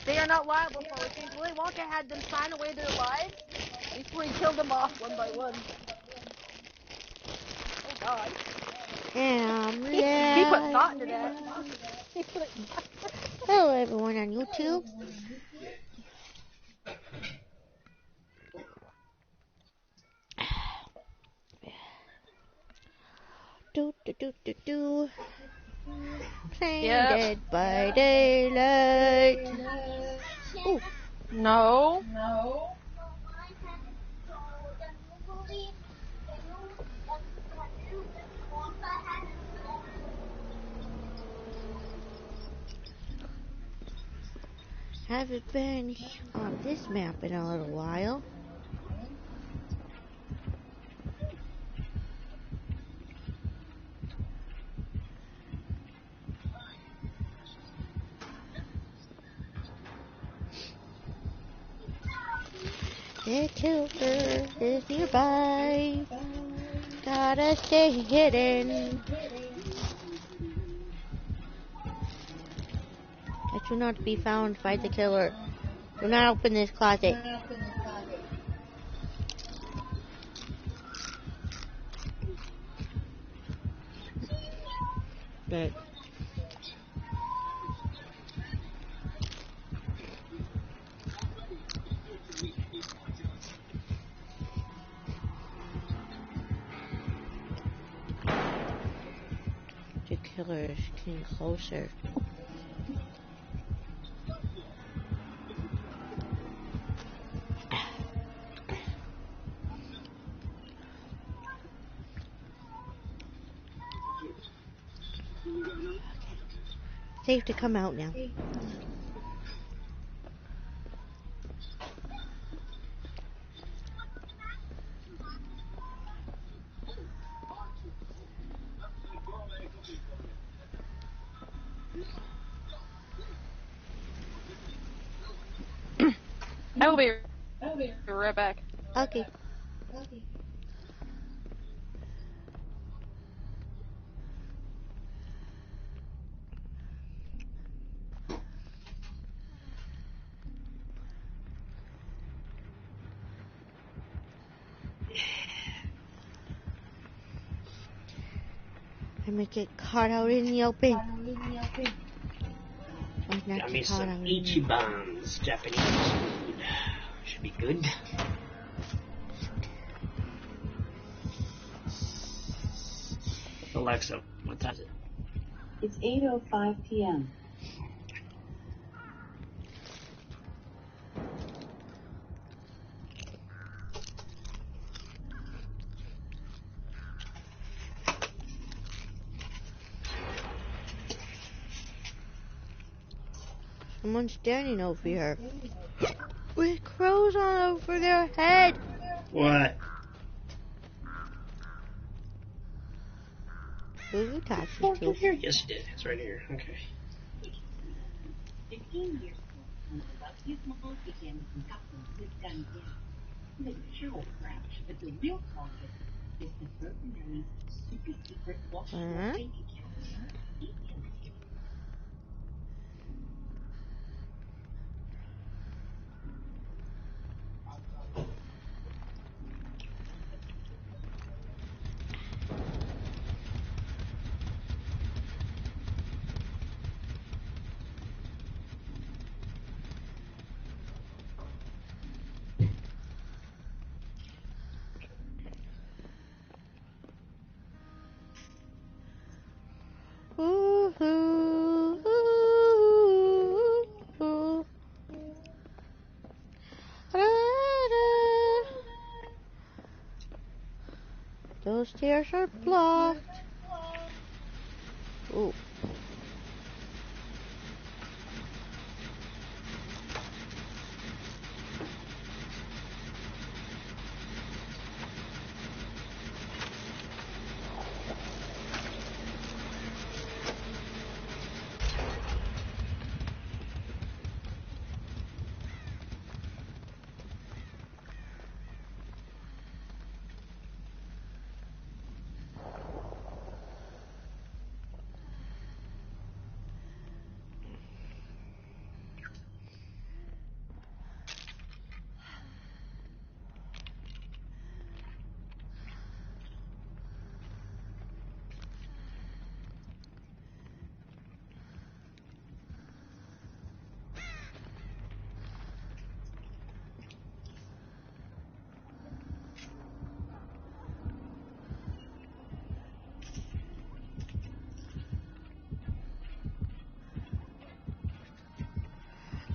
they are not liable for it. Since Willy Wonka had them sign away their lives before he killed them off one by one. Oh God. He put thought into that. Hello everyone on YouTube. Playing Dead by Daylight. Ooh. No. Haven't been on this map in a little while. The killer is nearby. Gotta stay hidden. I do not be found by the killer. Do not open this closet. Good. The killer is getting closer. Safe to come out now. I will be right back. Okay. I'm gonna get caught out in the open. Got me some Ichiban's Japanese food. Should be good. Alexa, what time is it? It's 8:05 p.m. Someone's standing over here with crows all over their head. What? Who are you talking Fucking to? here? Yes, you did. It's right here. Okay. 15 years ago, one of the wealthiest malls began making couples with guns in. They were show crash, but the real target is the Burberry super secret Washington bank account. Ooh, ooh, ooh, ooh. Those stairs are blocked. Ooh.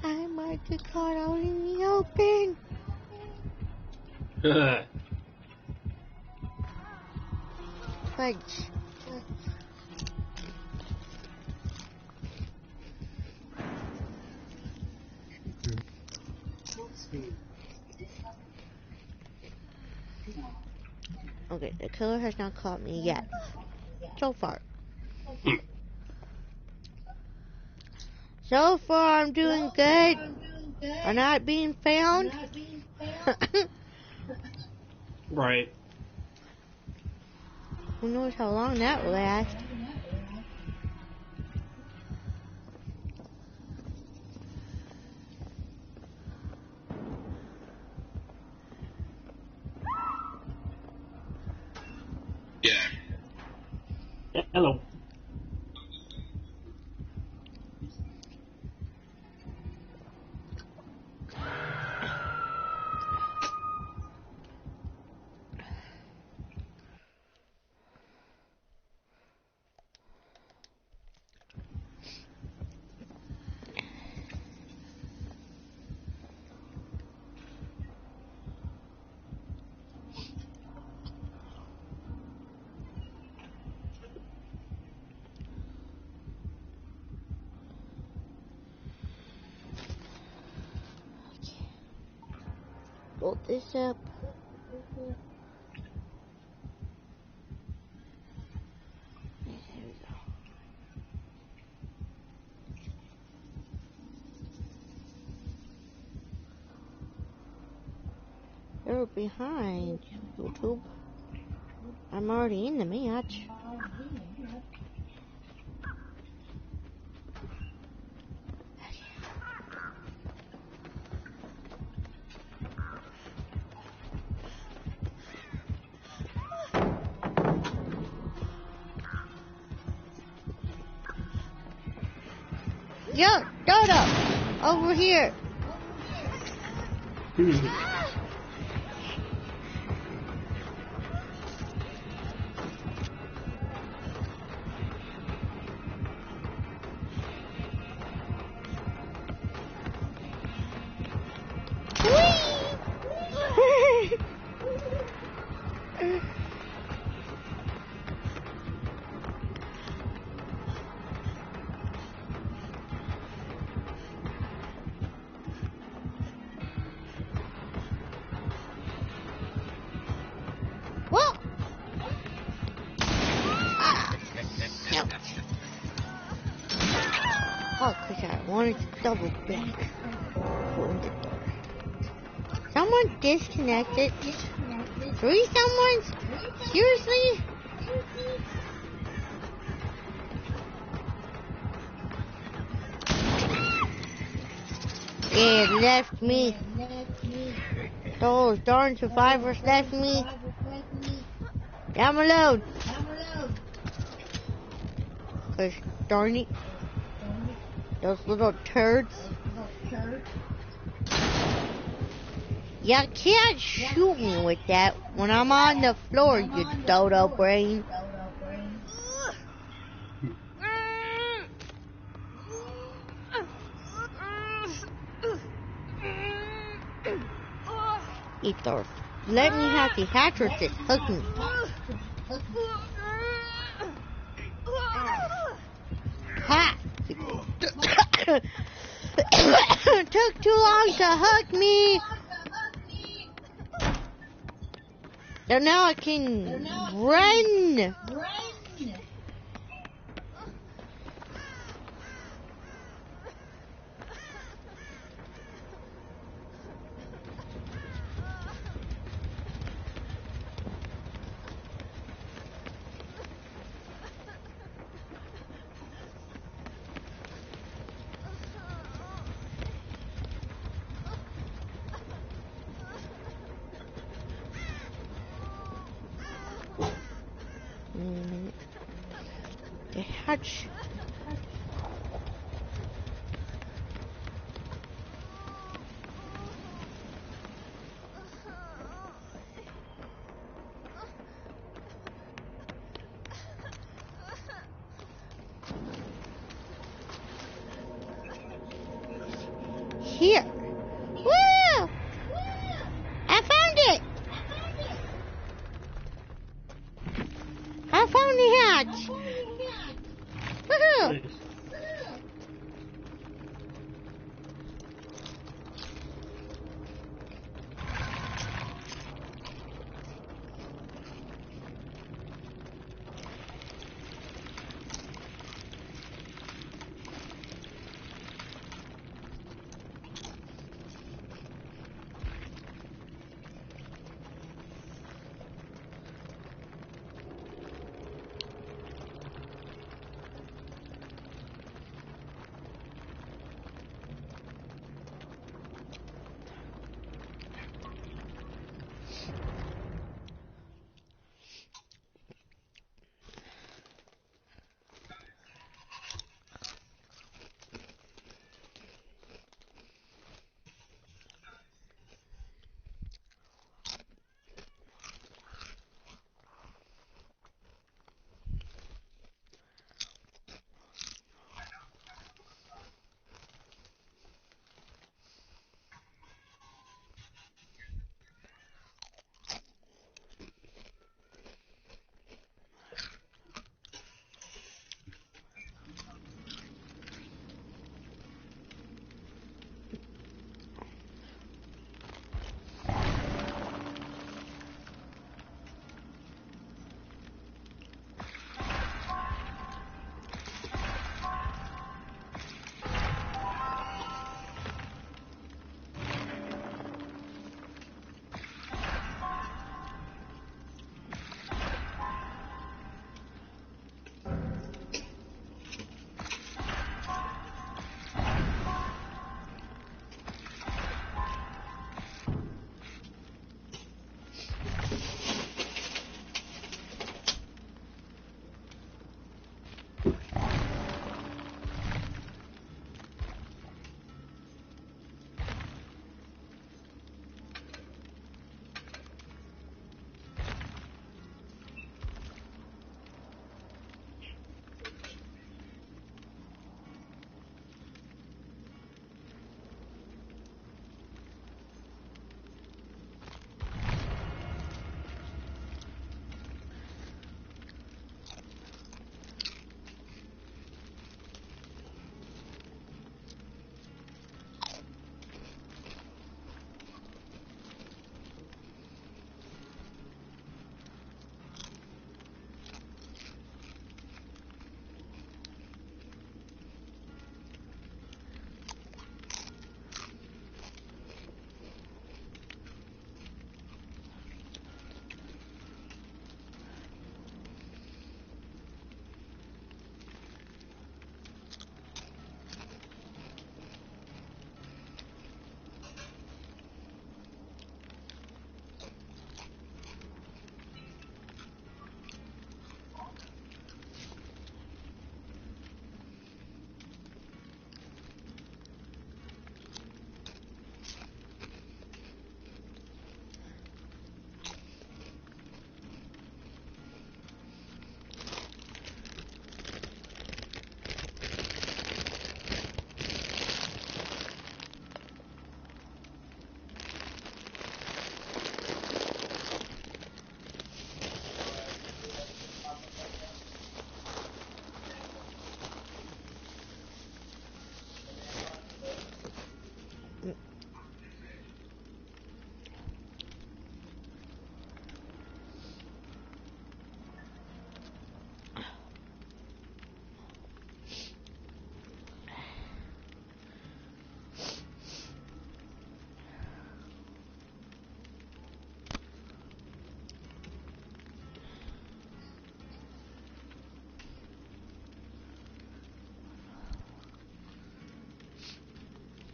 I might get caught out in the open. Fudge. Okay, the killer has not caught me yet. So far. So far, I'm doing good. I'm not being found. Right. Who knows how long that will last? Hello. Bolt this up. There we go. You're behind, YouTube. I'm already in the match. Yo, Dodo! Over here! What? Oh, because I wanted to double back. Someone disconnected. 3 someone's? Seriously? It left me. Those darn survivors left me. I'm alone. Cause darn it. Those little turds. You can't shoot me with that when I'm on the floor, you dodo brain. Ether, let me have the hatchet that hook me. Ha! Took too long to hook me. So now I can run. The hatch. here. Woo! I found it! I found the hatch! Woohoo! Nice.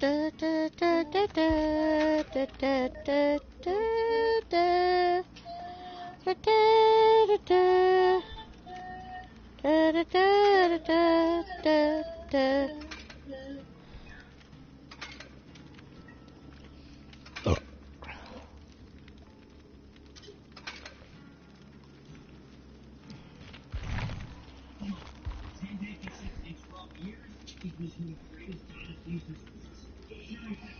Da da da da da da da da da da. Da da da da. Da da da da da da. Sanjay can sit in 12 years. It was one of the greatest data users.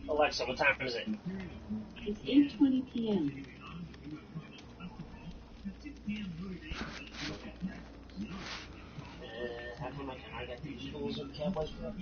Alexa, what time is it? It's 8:20 p.m. How come I got the Eagles and Cowboys for that?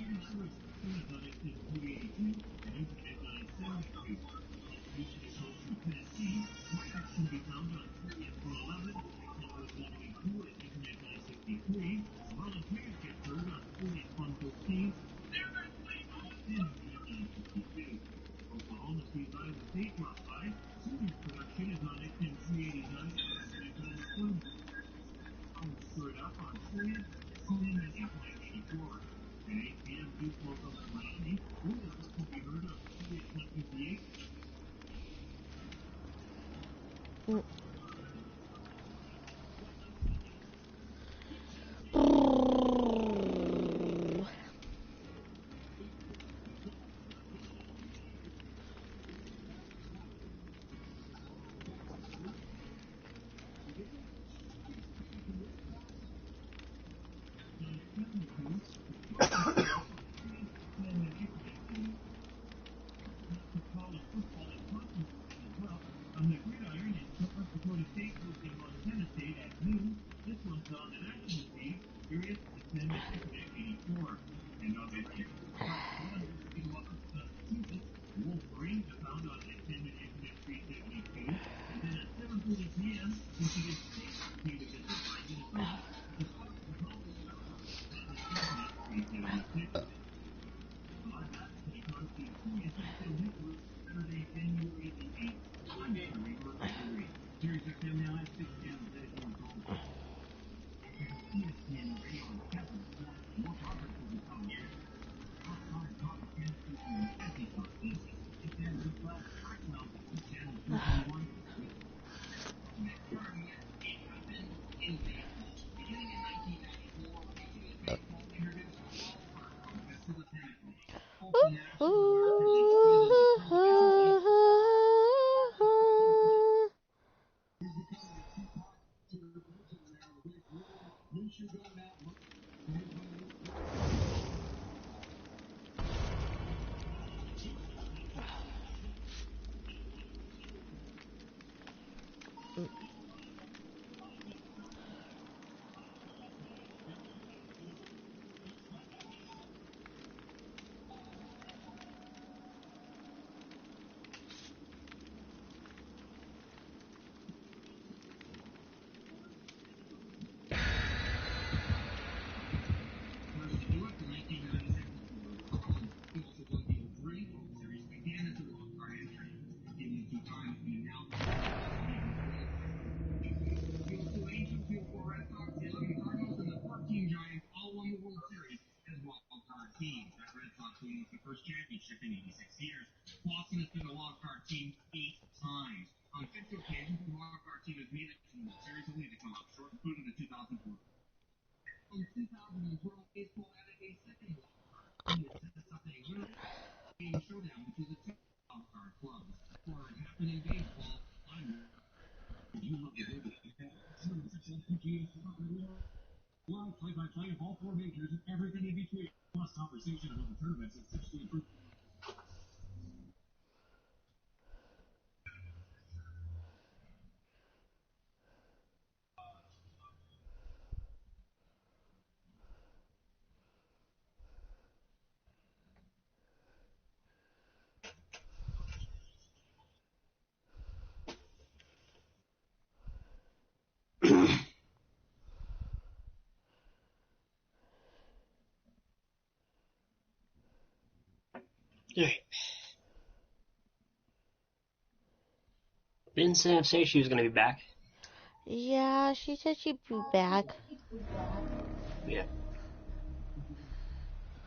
Alright. Didn't Sam say she was gonna be back? Yeah, she said she'd be back. Yeah.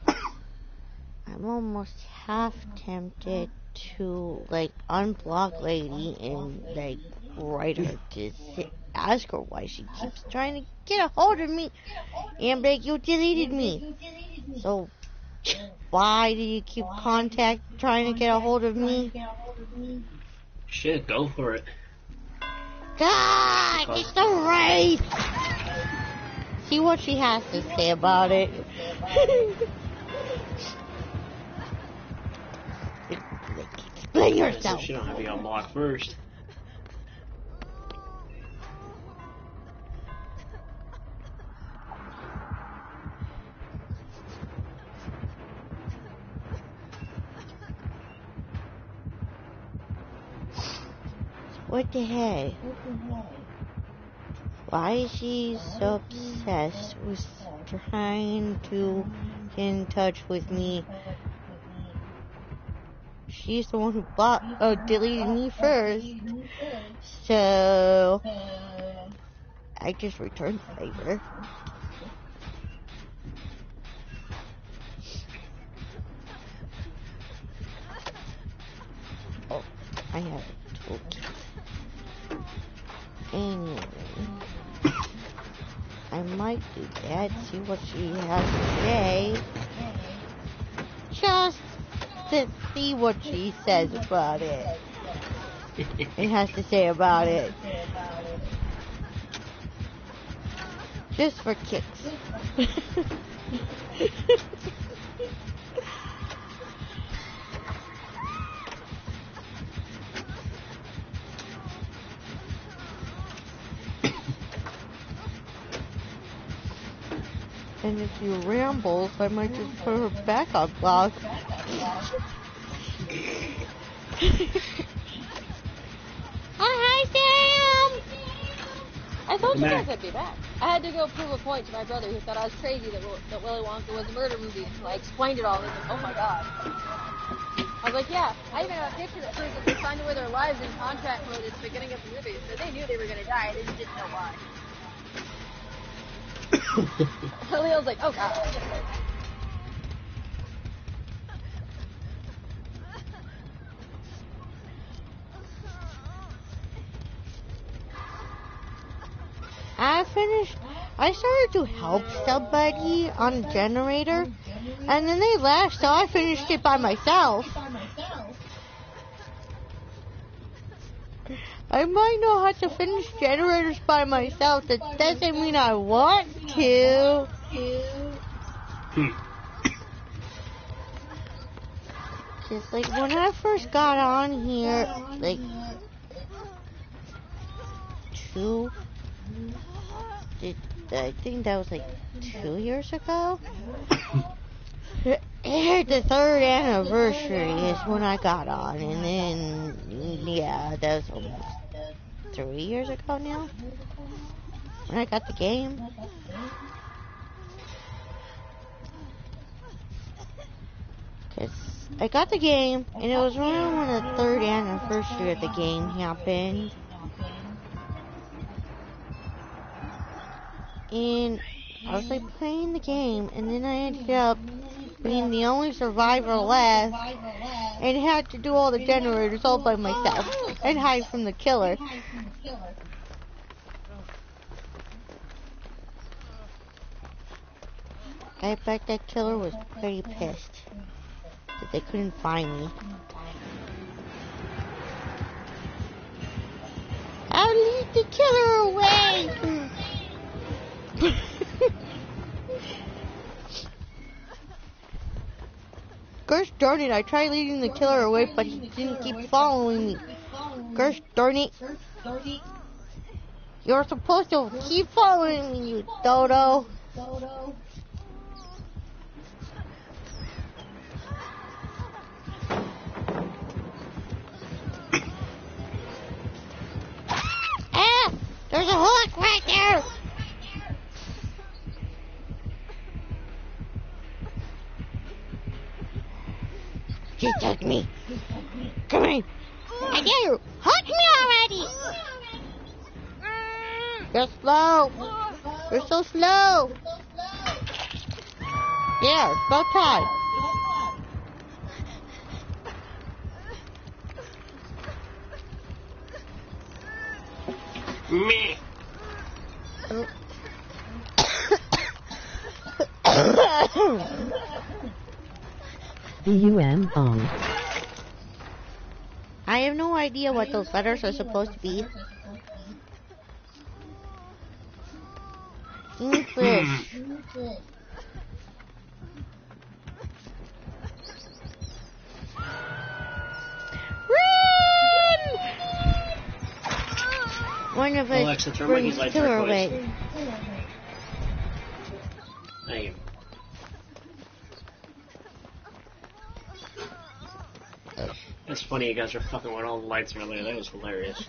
I'm almost half tempted to, like, unblock Lady and, like, write her to ask her why she keeps trying to get a hold of me. And, like, you deleted me. So, why do you keep trying to get a hold of me? Shit, go for it. God, it's the race! See what she has to say about it. Explain yourself. She don't have you unblocked first. What the heck? Why is she so obsessed with trying to get in touch with me? She's the one who deleted me first. So, I just returned the favor. Oh, I have a toolkit. Anyway, I might do that, see what she has to say. Just to see what she says about it. It has to say about it. Just for kicks. And if she rambles, I might just put her back on block. Oh, hi, Sam! I told you guys I'd be back. I had to go prove a point to my brother who thought I was crazy that Willy Wonka was a murder movie. So I explained it all to him. Oh my god. I was like, yeah, I even have a picture that proves that they signed away their lives in contract mode at the beginning of the movie. So they knew they were going to die. They just didn't know why. Leo's like, oh god. I started to help somebody on a generator, and then they left, so I finished it by myself. I might know how to finish generators by myself. That doesn't mean I want to. Cause like when I first got on here, like I think that was like 2 years ago. The 3rd anniversary is when I got on, and then yeah, that was almost 3 years ago now when I got the game. Cause I got the game, and it was around when the 3rd anniversary of the game happened. And I was like playing the game, and then I ended up being the only survivor left, and had to do all the generators all by myself, and hide from the killer. I bet that killer was pretty pissed that they couldn't find me. I'll lead the killer away! Gosh darn it, I tried leading the killer away, but he didn't keep following me. Gosh darn it. You're supposed to keep following me, you dodo. Ah! There's a hook right there! Please touch me. Come on. I dare you. Hug me already. You're slow. You're so slow. Yeah, slow time. Me. B-U-M-O. I have no idea what those letters are supposed to be. English. Run! One of us Alexa, turn my brings lights killer on, away. please. Thank you. It's funny you guys are fucking with all the lights earlier. That was hilarious.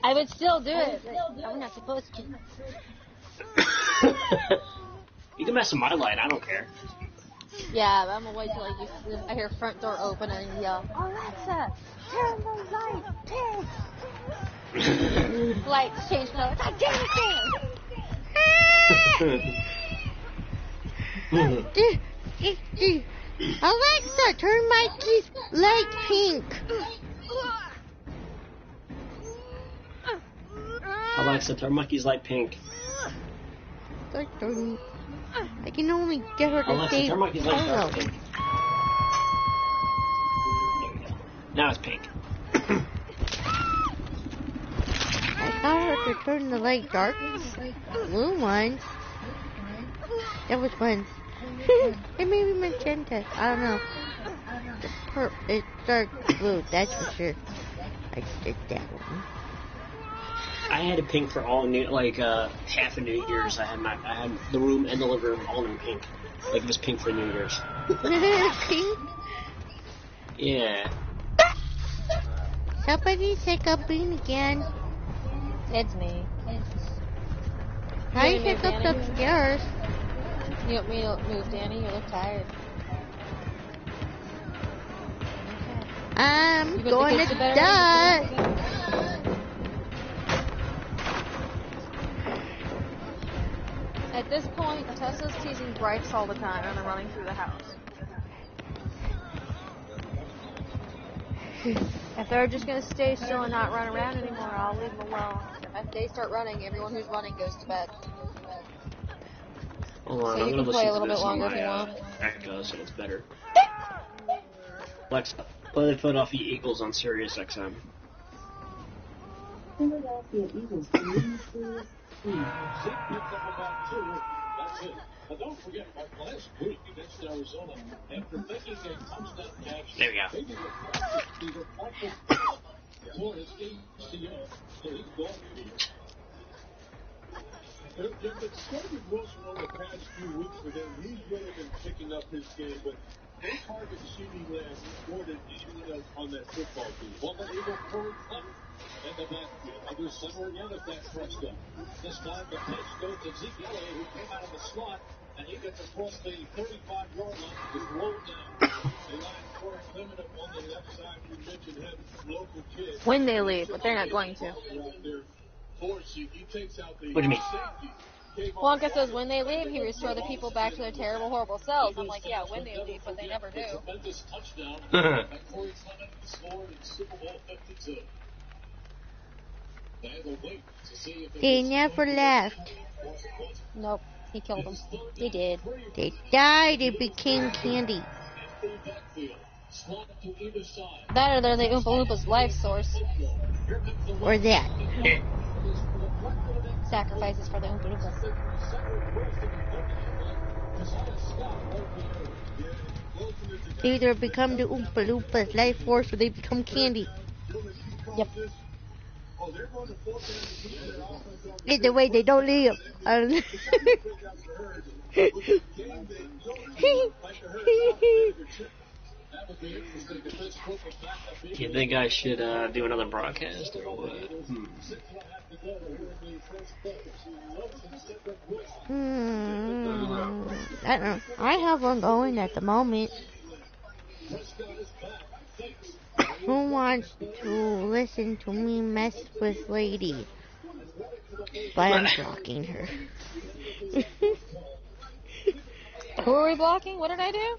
I would still do it. I'm not supposed to. You can mess with my light. I don't care. Yeah, but I'm gonna wait till I hear front door open and yell, Alexa, turn the light, pig. Lights change color. God damn Alexa, turn Mikey's light pink. Alexa, turn Mikey's light pink. I can only get her to Alexa, say turn Mikey's light hello. pink. There we go. Now it's pink. I got her to turn the light dark blue one. That was one. It may be magenta. I don't know. It's dark blue, that's for sure. I did that one. I had a pink for all new, half of New Year's. I had the room and the living room all in pink. Like it was pink for New Year's. Pink? Yeah. Somebody's hiccuping again. It's me. I You want me to move hiccuped Danny? upstairs. You want me to move Danny? You look tired. I'm You put the going kids to to bed die. At this point, Tessa's teasing Bryce all the time and I'm running through the house. If they're just going to stay still and not run around anymore, I'll leave them alone. If they start running, everyone who's running goes to bed. Hold on, So I'm you gonna can play listen a little to this bit on longer my if you want. Echo, so it's better. Alexa, play the Philadelphia Eagles on Sirius XM. Philadelphia Eagles community series 3. That's it. But don't forget about last week against Arizona. After making a touchdown catch, There we go. maybe the practice for his ACL. So he's gone. There have been started Wilson over the past few weeks for them. He's really been picking up his game, but they target CeeDee Lamb more than anyone else on that football team. Well, then they go Corey Clement in the backfield. Under center again at that Prescott. This time the pitch goes to Zeke Elliott, who came out of the slot, and he gets across the 35-yard line and just rolled down. They line Corey Clement up on the left side. You mentioned him, local kid. When they leave, but they're not going to. What do you mean? Wonka says when they leave, he restore the people back to their terrible, horrible selves. I'm like, yeah, when they leave, but they never do. They never left. Nope, he killed them. He did. They died and became candy. That or they're the Oompa Loompas' life source. Or that. Sacrifices for the Oompa Loompas. They either become the Oompa Loompas life force or they become candy. Yep. Either way, they don't leave. You think I should do another broadcast or what? I don't know. I have one going at the moment. Who wants to listen to me mess with Lady? But I'm blocking her. Who are we blocking? What did I do?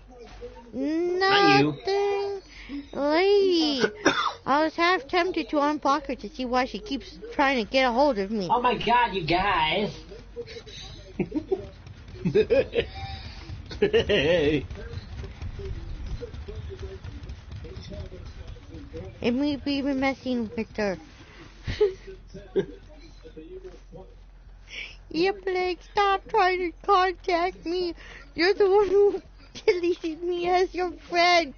Not you. Nothing. Lady. I was half tempted to unblock her to see why she keeps trying to get a hold of me. Oh my god, you guys. And me even messing with her. Yeah, Blake, stop trying to contact me. You're the one who deleted me as your friend.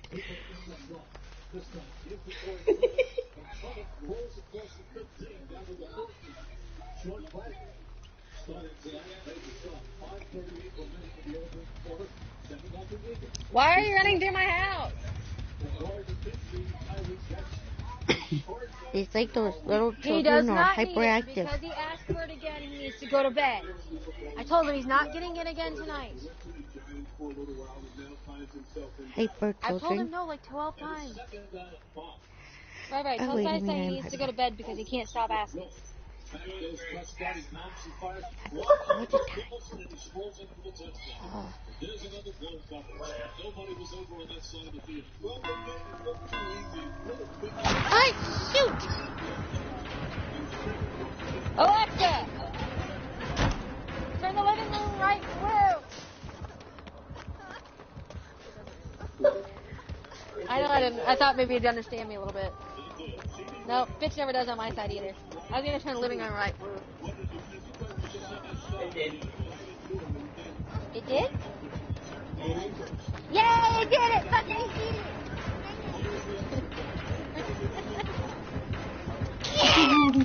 Why are you running through my house? It's like those little He does children are not need it hyperactive. because he asked for it again. He needs to go to bed. I told him he's not getting it again tonight. Hyper I've told him children. no like 12 times. Right. Oh, Tell wait a Sai minute, he I'm needs to go to bed because he can't stop asking. What's the time? Oh. I shoot! Alexa! Turn the living room right blue! I thought maybe you'd understand me a little bit. No, bitch never does on my side either. I was gonna turn the living room right blue. It did. It did? Yay, it did it! Fucking did it!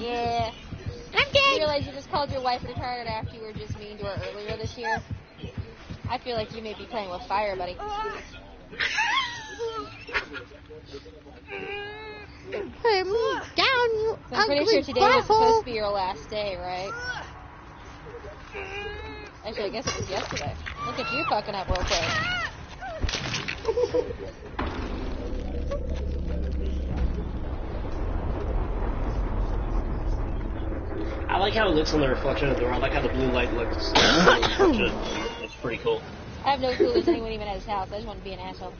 Yeah. I'm dead! You realize you just called your wife retarded after you were just mean to her earlier this year? I feel like you may be playing with fire, buddy. Put me down, you So I'm pretty ugly sure today was supposed butthole. to be your last day, right? Actually, I guess it was yesterday. Look at you fucking up real quick. I like how it looks on the reflection of the door. I like how the blue light looks. It's pretty cool. I have no clue there's anyone even at his house. I just want to be an asshole.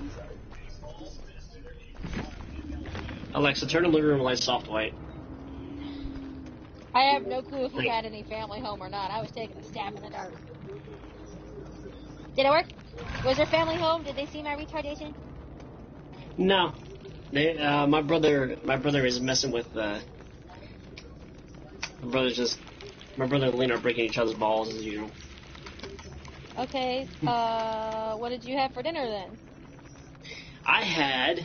Alexa, turn the living room lights soft white. I have no clue if he had any family home or not. I was taking a stab in the dark. Did it work? Was there family home? Did they see my retardation? No, they. My brother is messing with. My brother and Lena are breaking each other's balls as usual. Okay. What did you have for dinner then? I had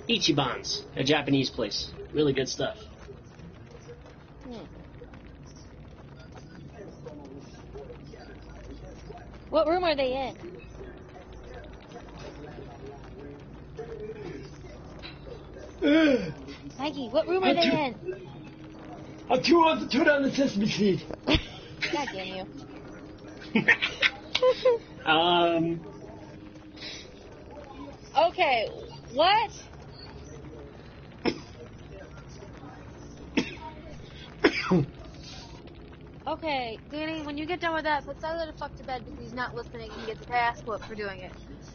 Ichiban's, a Japanese place. Really good stuff. What room are they in? Mikey, what room are they in? I'm too old to turn on the sesame seed. God damn you. Okay, what? Okay, Danny, when you get done with that, put Tyler the fuck to bed because he's not listening and he gets a pass whoop for doing it.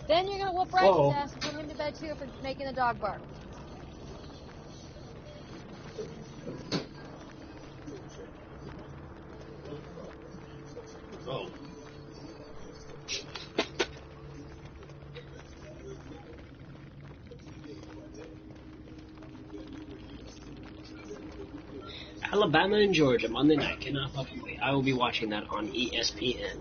Then you're gonna whoop Bryce's ass and put him to bed too for making the dog bark. Oh. Alabama and Georgia, Monday night. Cannot fucking wait. I will be watching that on ESPN.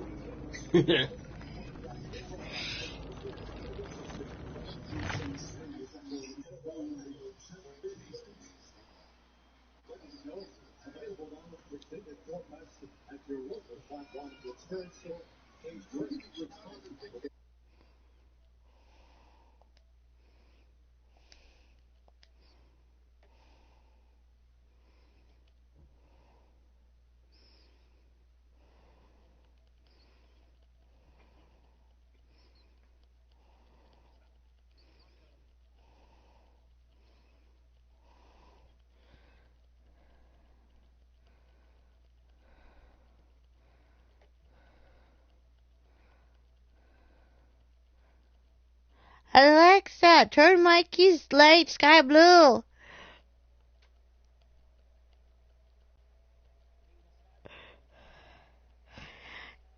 Alexa, turn Mikey's light sky blue.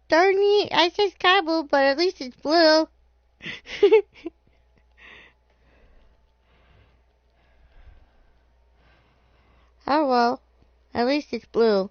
Darn it, I said sky blue, but at least it's blue. Oh well, at least it's blue.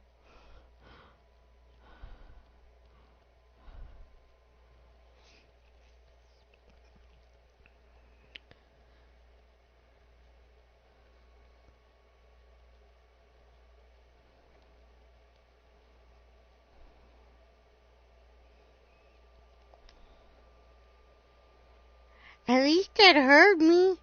At least it heard me.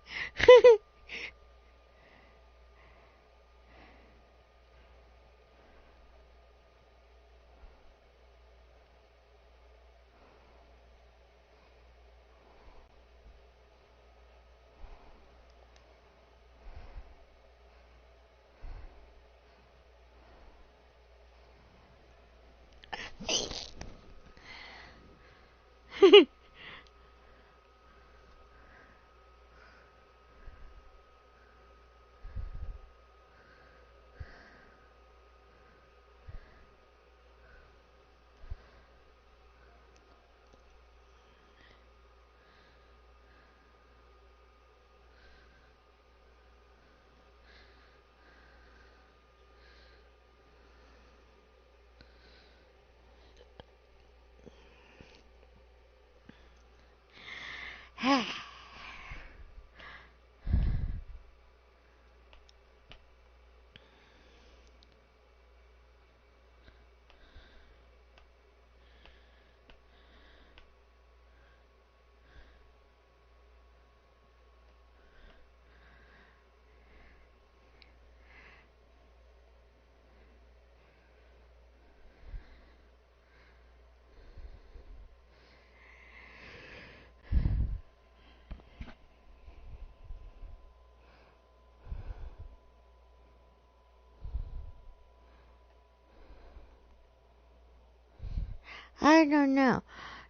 I don't know.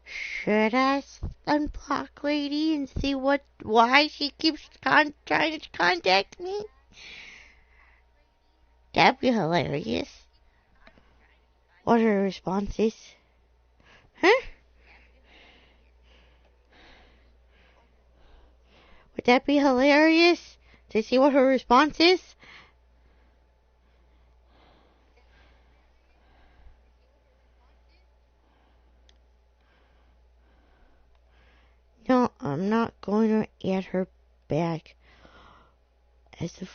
Should I unblock Lady and see why she keeps trying to contact me? That'd be hilarious. What are her responses? Huh? Would that be hilarious? To see what her response is? No, I'm not going to add her back as a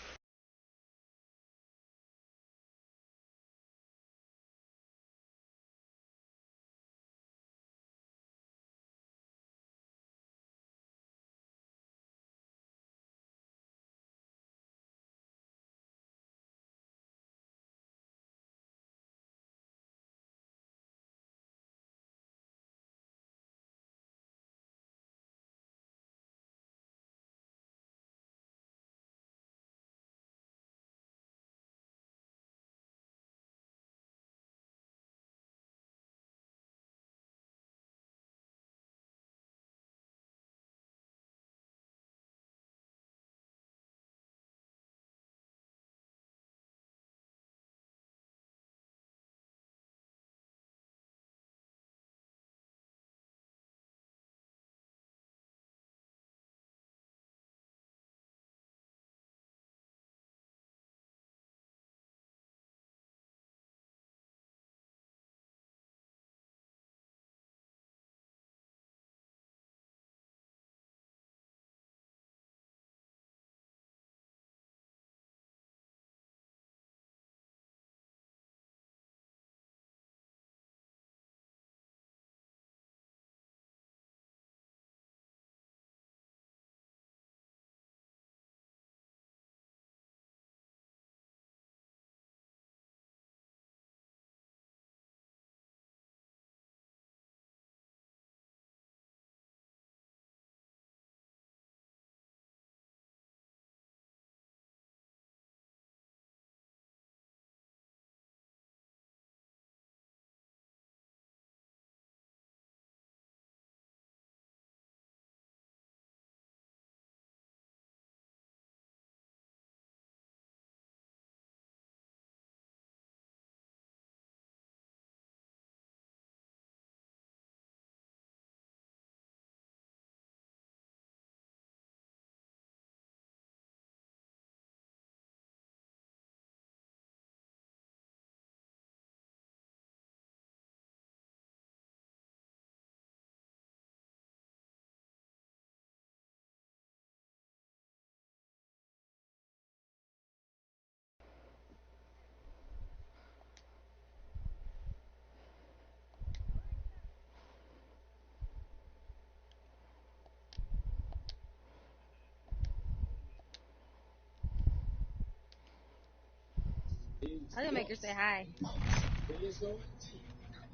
I'm gonna make her say hi.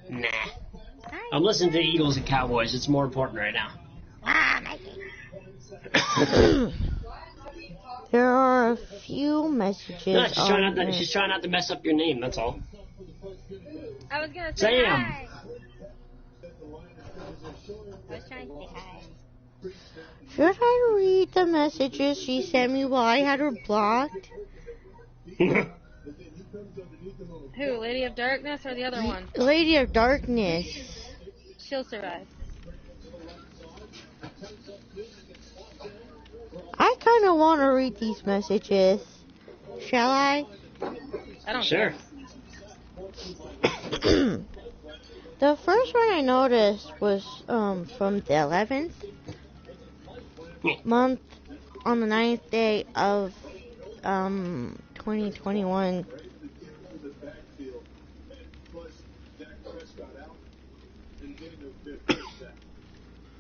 Nah. Hi. I'm listening to Eagles and Cowboys. It's more important right now. Ah, Mikey. There are a few messages No, she's trying on not to. here. She's trying not to mess up your name. That's all. I was gonna say Sam. hi. I was trying to say hi. Should I read the messages she sent me while I had her blocked? Who, Lady of Darkness or the other one? Lady of Darkness. She'll survive. I kind of want to read these messages. Shall I? I don't Sure. The first one I noticed was from the 11th month on the 9th day of 2021.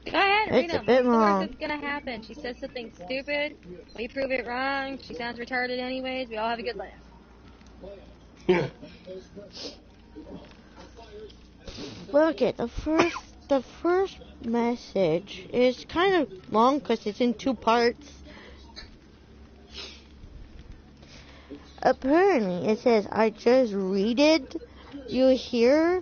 Go ahead, read It's a them. bit What's the worst long. that's gonna happen? She says something stupid. We prove it wrong. She sounds retarded anyways. We all have a good laugh. Look at the first message is kind of long because it's in two parts. Apparently, it says, I just read you here.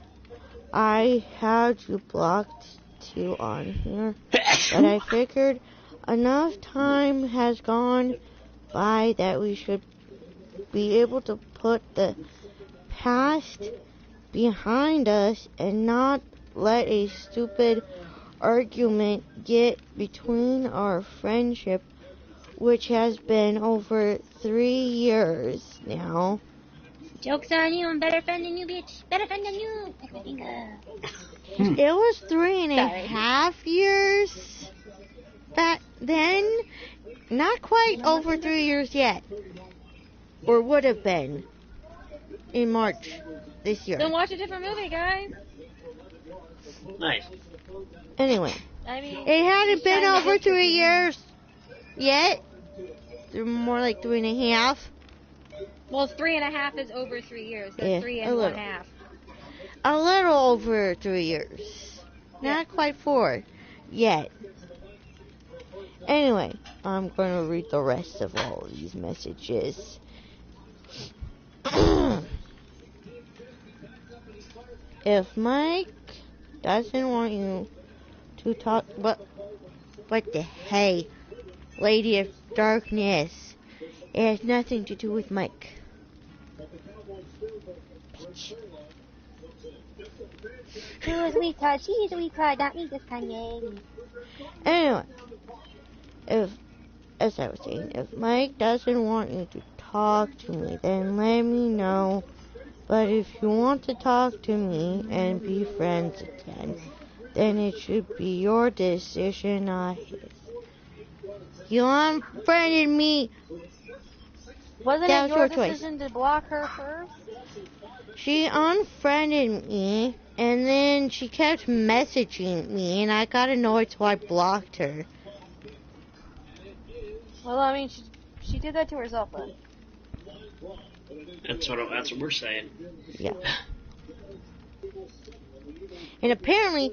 I had you blocked too on here. But I figured enough time has gone by that we should be able to put the past behind us and not let a stupid argument get between our friendship, which has been over 3 years now. Joke's on you. I'm better friend than you, bitch. Better friend than you. Lick my finger. It was 3.5 years back then. Not quite over 3 years yet. Or would have been in March this year. Then watch a different movie, guys. Nice. Anyway, I mean, it hadn't been trying to over get 3 years yet. They're more like 3.5. well, 3.5 is over 3 years. That's Yeah, 3 a and little. 1/2. A little over 3 years. Not quite 4 yet. Anyway, I'm going to read the rest of all these messages. If Mike doesn't want you to talk, what the hey, Lady of Darkness, it has nothing to do with Mike. She was retard. She is a retard. Not me this time, yay. Anyway, as I was saying, if Mike doesn't want you to talk to me, then let me know. But if you want to talk to me and be friends again, then it should be your decision, not his. You unfriended me. Wasn't That it was your your choice. decision to block her first? She unfriended me, and then she kept messaging me, and I got annoyed, so I blocked her. Well, I mean, she did that to herself, then. That's what we're saying. Yeah. And apparently,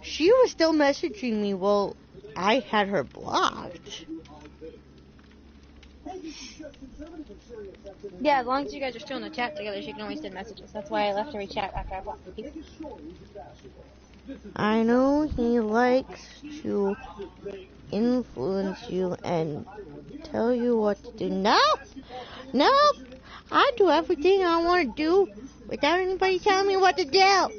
she was still messaging me while I had her blocked. Yeah, as long as you guys are still in the chat together, she can always send messages. That's why I left every chat after I blocked the people. I know he likes to influence you and tell you what to do. No! I do everything I want to do without anybody telling me what to do.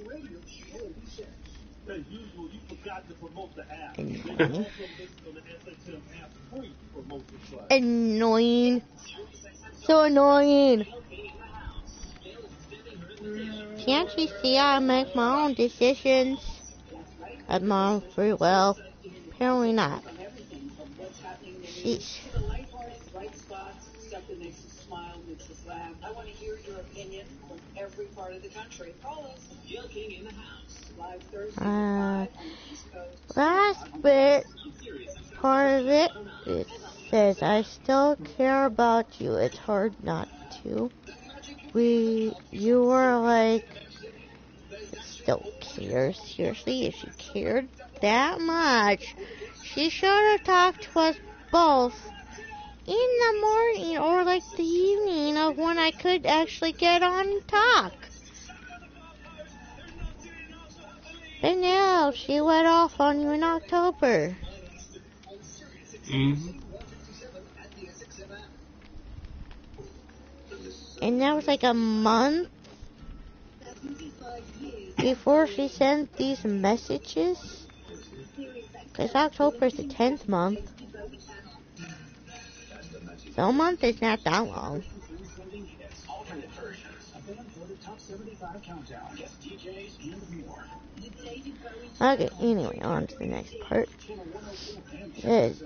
Annoying. So annoying. Can't you see I make my own decisions? At mom free will. Apparently not. Sheesh. I want to hear your opinion from every part of the country. Call us. Jill King in the house. Live Thursday on the East Coast. Last bit, part of it says, I still care about you. It's hard not to. you were like, still cares, seriously, if she cared that much, she should have talked to us both in the morning or like the evening of when I could actually get on and talk. But no, she went off on you in October. Mm-hmm. And that was like a month before she sent these messages. Because October is the 10th month. So a month is not that long. Okay, anyway, on to the next part.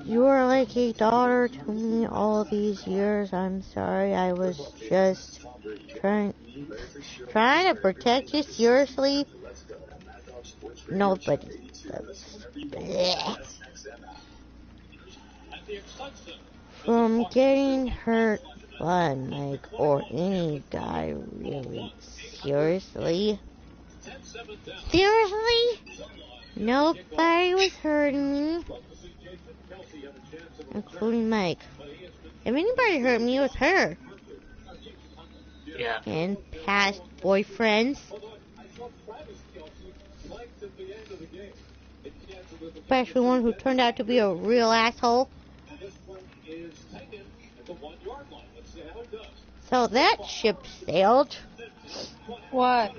You were like a daughter to me all these years. I'm sorry, I was just trying to protect you, seriously. Nobody from getting hurt by Mike or any guy, really. Seriously? Nobody was hurting me, including Mike. If anybody hurt me, it was her. Yeah. And past boyfriends. Especially one who turned out to be a real asshole. So that ship sailed. What?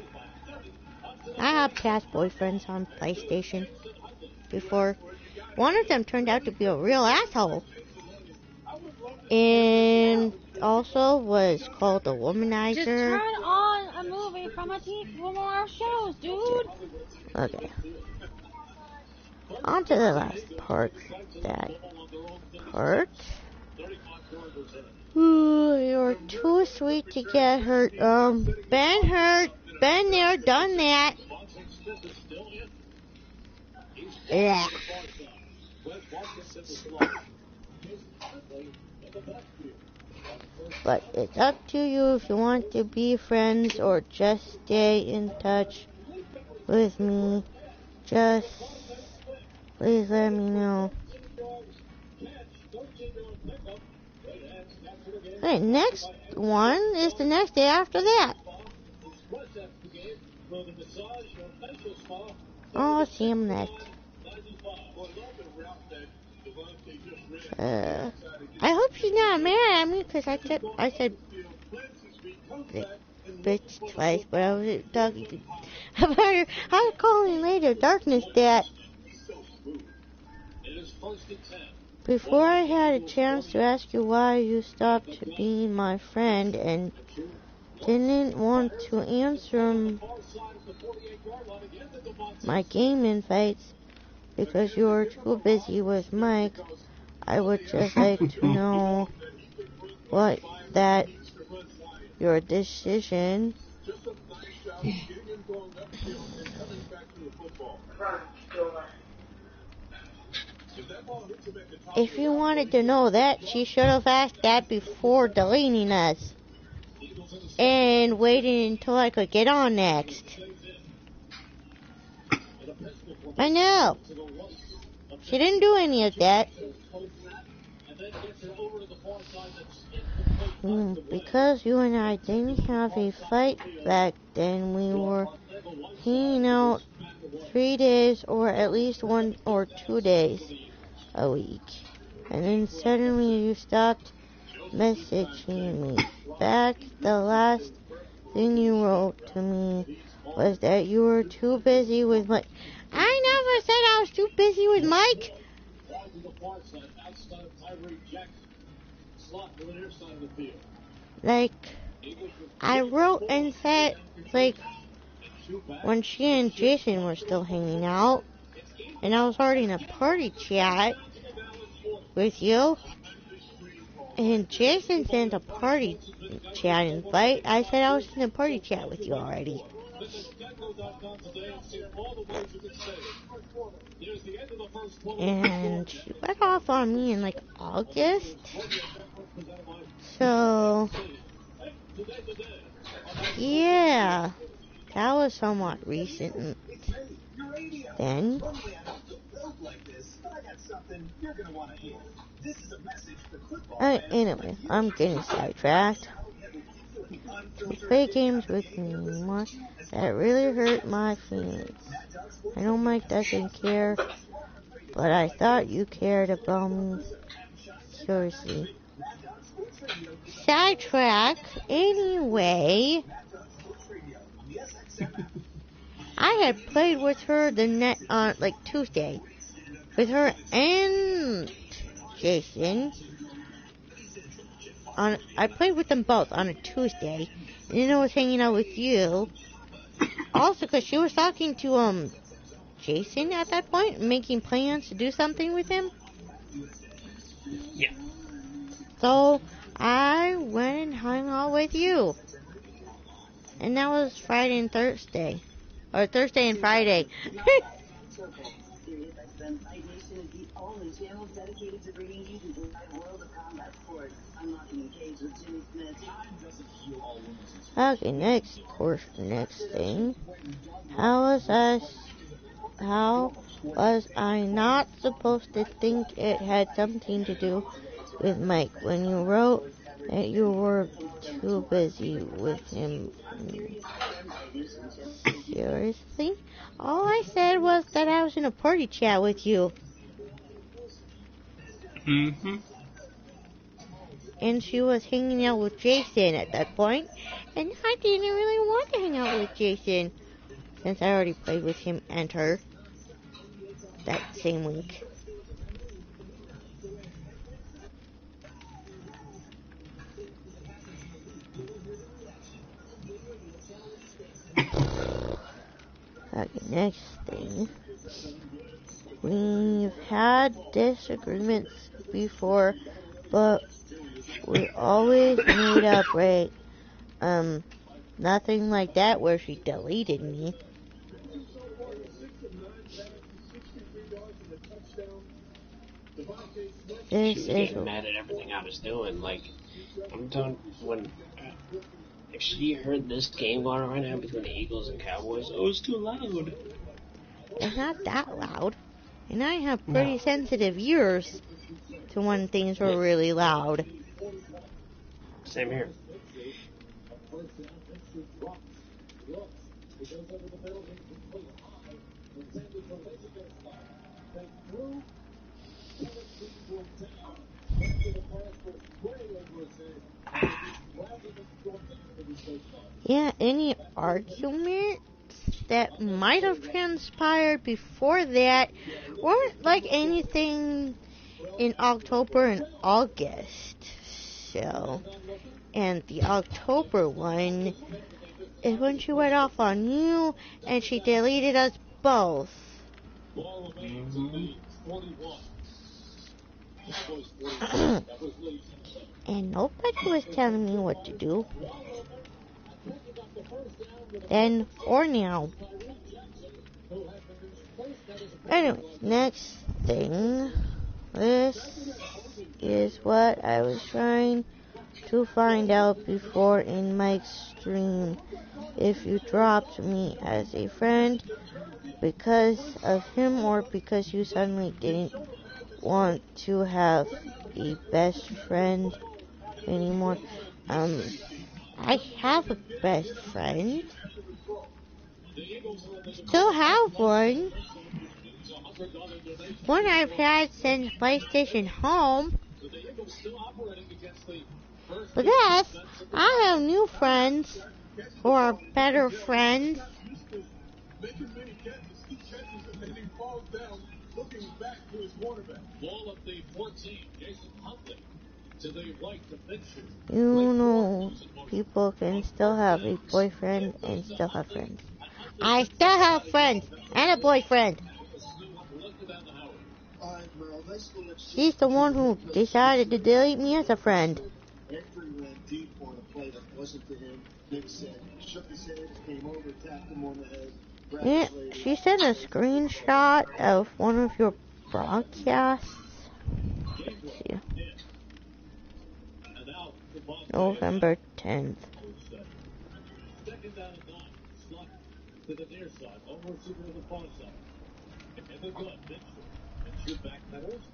I have past boyfriends on PlayStation before. One of them turned out to be a real asshole. And also was called a womanizer. Just turn on a movie from one of our shows, dude. Okay. On to the last part. That part. Ooh, you're too sweet to get hurt. Been hurt. Been there, done that. Yeah. But it's up to you if you want to be friends or just stay in touch with me. Just please let me know. Okay, next one is the next day after that. Oh, I'll see him next. I hope she's not mad at me because I said bitch twice, but I was talking about her. I was calling later Darkness Dad. Before I had a chance to ask you why you stopped being my friend and didn't want to answer my game invites because you were too busy with Mike, I would just like to know what that your decision. If you wanted to know that, she should have asked that before deleting us and waiting until I could get on next. I know. She didn't do any of that. Because you and I didn't have a fight back then, we were hanging out 3 days or at least 1 or 2 days a week. And then suddenly you stopped messaging me back. The last thing you wrote to me was that you were too busy with Mike. I never said I was too busy with Mike. Like, I wrote and said, like, when she and Jason were still hanging out, and I was already in a party chat with you, and Jason sent a party chat invite. I said I was in a party chat with you already. And she went off on me in like August. So Yeah, that was somewhat recent. Then, anyway, I'm getting sidetracked. You play games with me more. That really hurt my feelings. I know Mike doesn't care, but I thought you cared about me. Seriously. Sidetrack. Anyway, I had played with her like Tuesday, with her and Jason. I played with them both on a Tuesday, and then I was hanging out with you. Also, because she was talking to Jason at that point, making plans to do something with him. Yeah. So I went and hung out with you. And that was Friday and Thursday. Or Thursday and Friday. Okay, next thing. How was I not supposed to think it had something to do with Mike when you wrote that you were too busy with him? Seriously? All I said was that I was in a party chat with you. Mm-hmm. And she was hanging out with Jason at that point, and I didn't really want to hang out with Jason, since I already played with him and her that same week. Okay, next thing. We've had disagreements before, but we always made up, right? Nothing like that where she deleted me. She was getting mad at everything I was doing. Like, I'm done when... if she heard this game going on right now between the Eagles and Cowboys, oh, it's too loud. It's not that loud. And I have pretty sensitive ears to when things are really loud. Same here. Yeah, any arguments that might have transpired before that weren't like anything in October and August. So, and the October one is when she went off on you and she deleted us both. And nobody was telling me what to do. Then or now. Anyway, next thing. This is what I was trying to find out before in Mike's stream. If you dropped me as a friend because of him or because you suddenly didn't want to have a best friend anymore. I have a best friend. Still have one. One I've had since PlayStation Home. But yes, I have new friends who are better friends. You know, people can still have a boyfriend and still have friends. I still have friends and a boyfriend. She's the one who decided to delete me as a friend. Yeah, she sent a screenshot of one of your broadcasts. Let's see. November 10th. Second down and 9. Slot to the near side. One receiver to the far side. And the gun, Mitchell. Mitchell backpedals.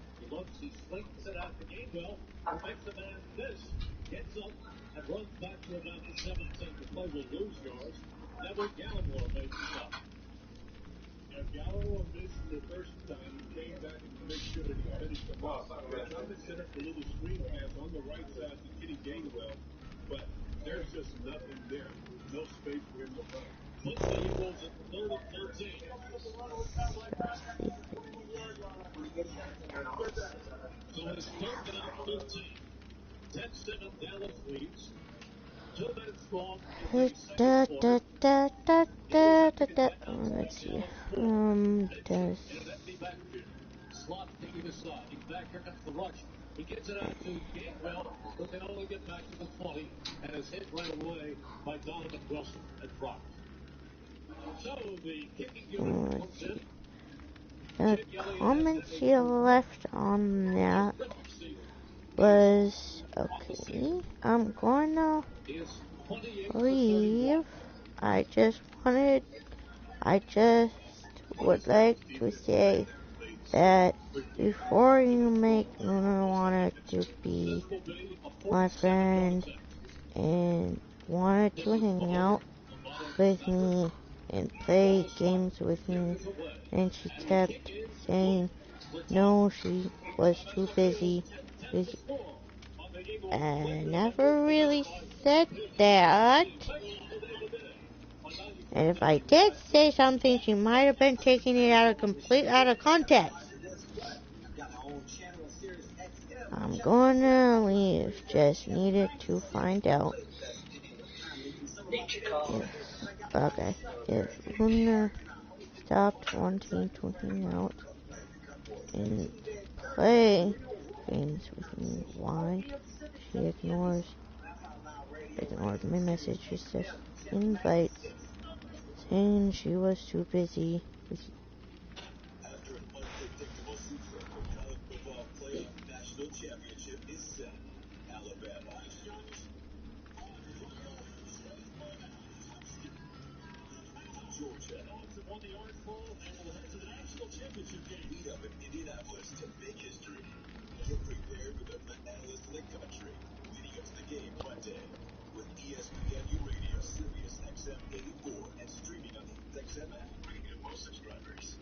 He slings it out to Gainwell. Who makes a man miss. Gets up and runs back to about the 7 10 to play. Will lose yards. Neville Gallimore makes the stop. Now, Gallimore missed the first time. He came back and made sure that he finished the ball. Thomas set up a little screen pass on the right side to Kenny Gainwell, but there's just nothing there. No space for him to run. Once the Eagles at 3rd and 13. So it's 3rd down and 13. 10-7 Dallas leads. 2 minutes long in the second quarter. Let's see. Slot taking the side. He's back here comes the rush. He gets it out to Gainwell, who can only get back to the 20, and is hit right away by Donovan Wilson at Brock. So the kicking unit comes in. The comment she left on that was, okay, I'm gonna leave. I just would like to say that before you make Luna wanted to be my friend and wanted to hang out with me and play games with me, and she kept saying no, she was too busy. I never really said that. And if I did say something, she might have been taking it out of context. I'm gonna leave. Just needed to find out. If Luna stopped wanting to hang out and play games with me, why she ignored my message. She said invite, saying she was too busy. After an unpredictable Super Bowl, college football playoff national championship is set. Alabama. Georgia. Dogs have won the Orange Bowl and will head to the national championship game. Lead up in Indianapolis to make history. Get prepared for the finalist in the country. Leading up to the game Monday with ESPNU Radio, Sirius XM 84, and streaming on the XM app. Premium most subscribers.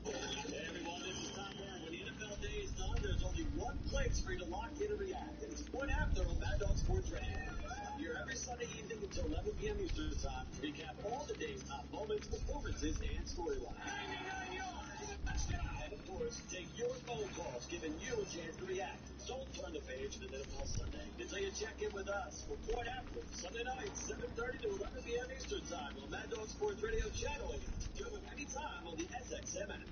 Hey everyone, this is Tom Moore. When the NFL day is done, there's only one place for you to lock in and react, and it's Point After on Mad Dog Sports Radio. I'm here every Sunday evening until 11 p.m. Eastern Time to recap all the day's top moments, performances, and storylines. And of course, take your phone calls, giving you a chance to react. Don't turn the page to the NFL Sunday until you check in with us for Point After, Sunday night, 7:30 to 11 p.m. Eastern Time on Mad Dog Sports Radio Channel 8. Do it anytime on the SXM app.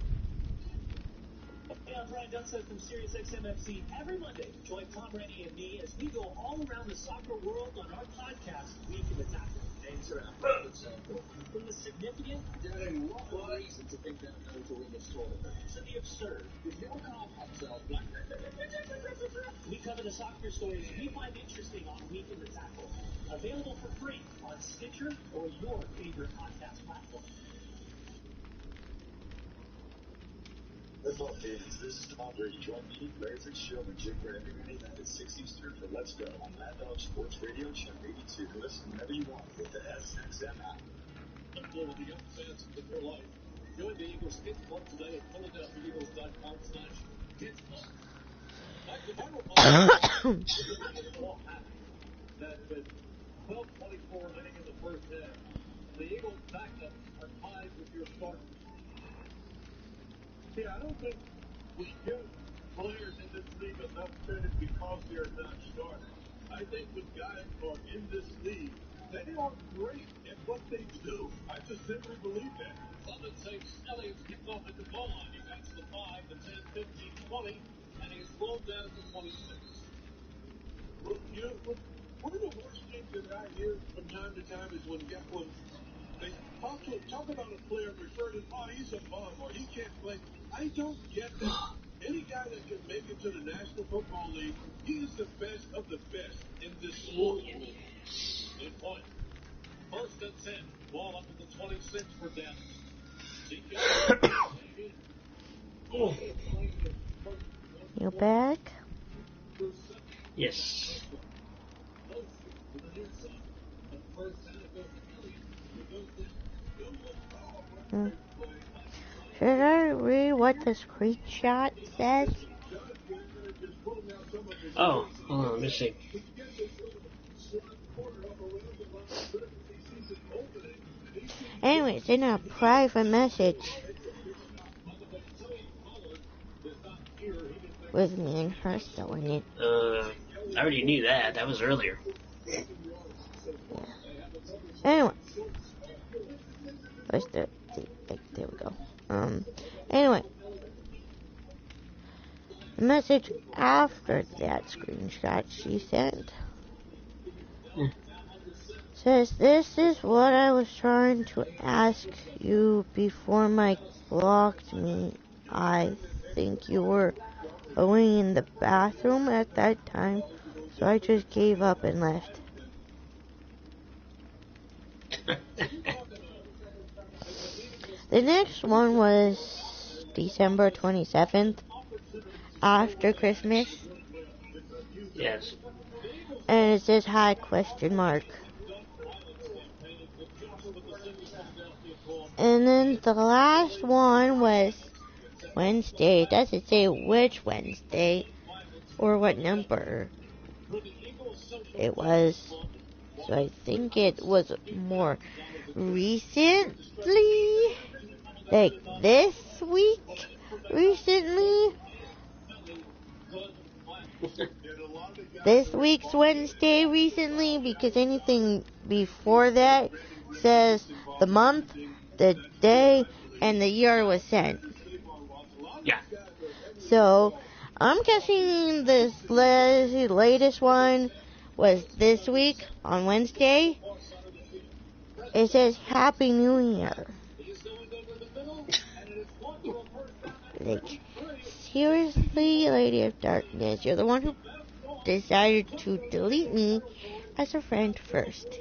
Hey, I'm Brian Dunson from Sirius XMFC. Every Monday, join Tom Reddy and me as we go all around the soccer world on our podcast, Week in the Tackle. Names are for example. From the significant, there are no reason to think that no to win the story. To the absurd. If you were off upsell, we cover the soccer stories we find interesting on Week in the Tackle. Available for free on Stitcher or your favorite podcast platform. What's up, kids? This is Tom Brady. Join me, Larry Fitzgerald, and Jim Graham every midnight at 6 Eastern for Let's Go on Mad Dog Sports Radio, Channel 82. Listen whenever you want with the SXM app. For the young fans of their life, join the Eagles Kids Club today at PhiladelphiaEagles.com/Kids Club. The final that with 12:24 remaining in the first half, the Eagles backups are tied with your starters. Yeah, I don't think we give players in this league enough credit because they're not starters. I think when guys are in this league, they are great at what they do. I just simply believe that. Clement takes Elliott's kick off at the goal line. He backs the 5, the 10, 15, 20, and he's rolled down at the 26. One of the worst things that I hear from time to time is when they talk about a player referred to, oh, he's a bum, or he can't play. I don't get that. Any guy that can make it to the National Football League, he is the best of the best in this sport. Good point. First Ball up at the 26 for Dallas. You back? Yes. Should I read what the screenshot says? Oh, hold on, let me see. Anyways, in a private message with me and her still in it. I already knew that. That was earlier. Yeah. Anyway. Where's there we go. Anyway. The message after that screenshot she sent says, "This is what I was trying to ask you before Mike blocked me. I think you were away in the bathroom at that time, so I just gave up and left." The next one was December 27th, after Christmas. Yes. And it says, "Hi, question mark." And then the last one was Wednesday. It doesn't say which Wednesday or what number it was. So I think it was more recently. Like this week recently. This week's Wednesday recently, because anything before that says the month, the day, and the year was sent. Yeah. So, I'm guessing this latest one was this week on Wednesday. It says Happy New Year. Like, seriously, Lady of Darkness, you're the one who decided to delete me as a friend first.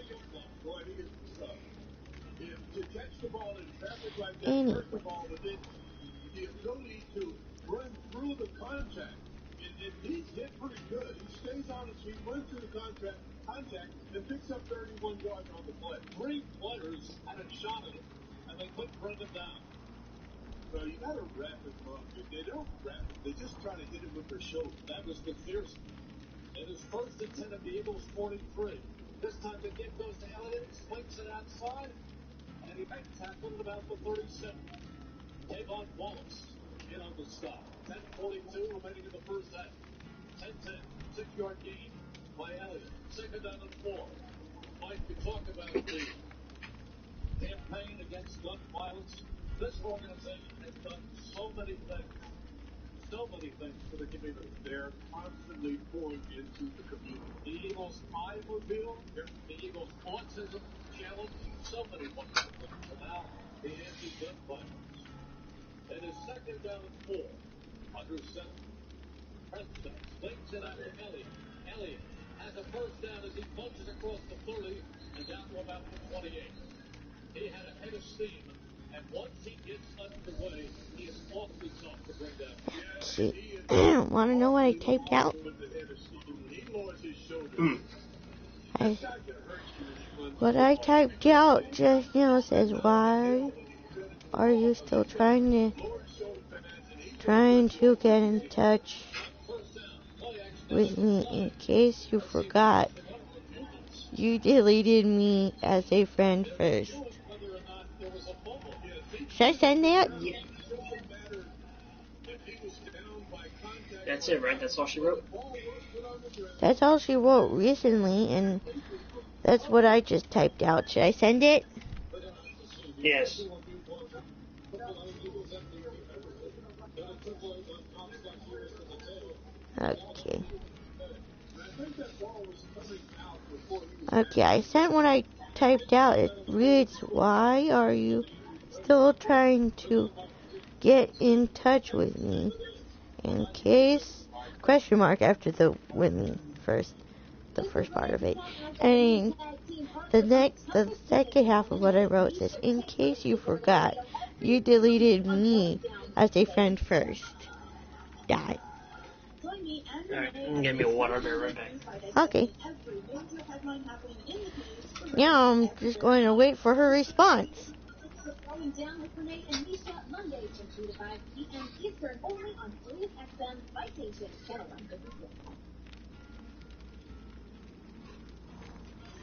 Anyway. The ability to run through the contact. And he's hit pretty good. He stays on his feet, runs through the contact, and picks up 31 yards on the play. 3 players had a shot at him, and they couldn't bring him down. So you got to wrap him up. They don't wrap him. They just try to hit him with their shoulder. That was McPherson. And his first and 10 of the Eagles 43. This time the kick goes to Elliott, swings it outside, and he makes tackle at about the 37. Tavon Wallace in on the stop. 10:42 remaining in the first half. 10-10, 6-yard gain by Elliott. Second down and 4. Mike, we talk about the campaign against gun violence. This organization has done so many things for the community. They're constantly pouring into the community. The Eagles' Eye Reveal, the Eagles' Autism Challenge, so many wonderful things. And now the anti-gun violence. It is second down and 4. Under center. Preston slings it out to Elliott. Elliott has a first down as he punches across the 30 and down to about the 28. He had a head of steam, and once he gets underway, he is awfully tough to bring down. Want to know what I typed out? What I typed out just now says, "Why are you still trying to get in touch with me? In case you forgot, you deleted me as a friend first." Should I send that? That's it, right? That's all she wrote? That's all she wrote recently, and that's what I just typed out. Should I send it? Yes. Okay. Okay, I sent what I typed out. It reads, "Why are you still trying to get in touch with me? In case," question mark after the "with me" first, the first part of it. And The second half of what I wrote says, in case you forgot, you deleted me as a friend first. Die. Alright, give me water there right back. Okay. Now I'm just going to wait for her response. Going down with Renee and Misha Mondays from 2 to 5 p.m. Eastern, only on Sirius XM by Station Channel 156.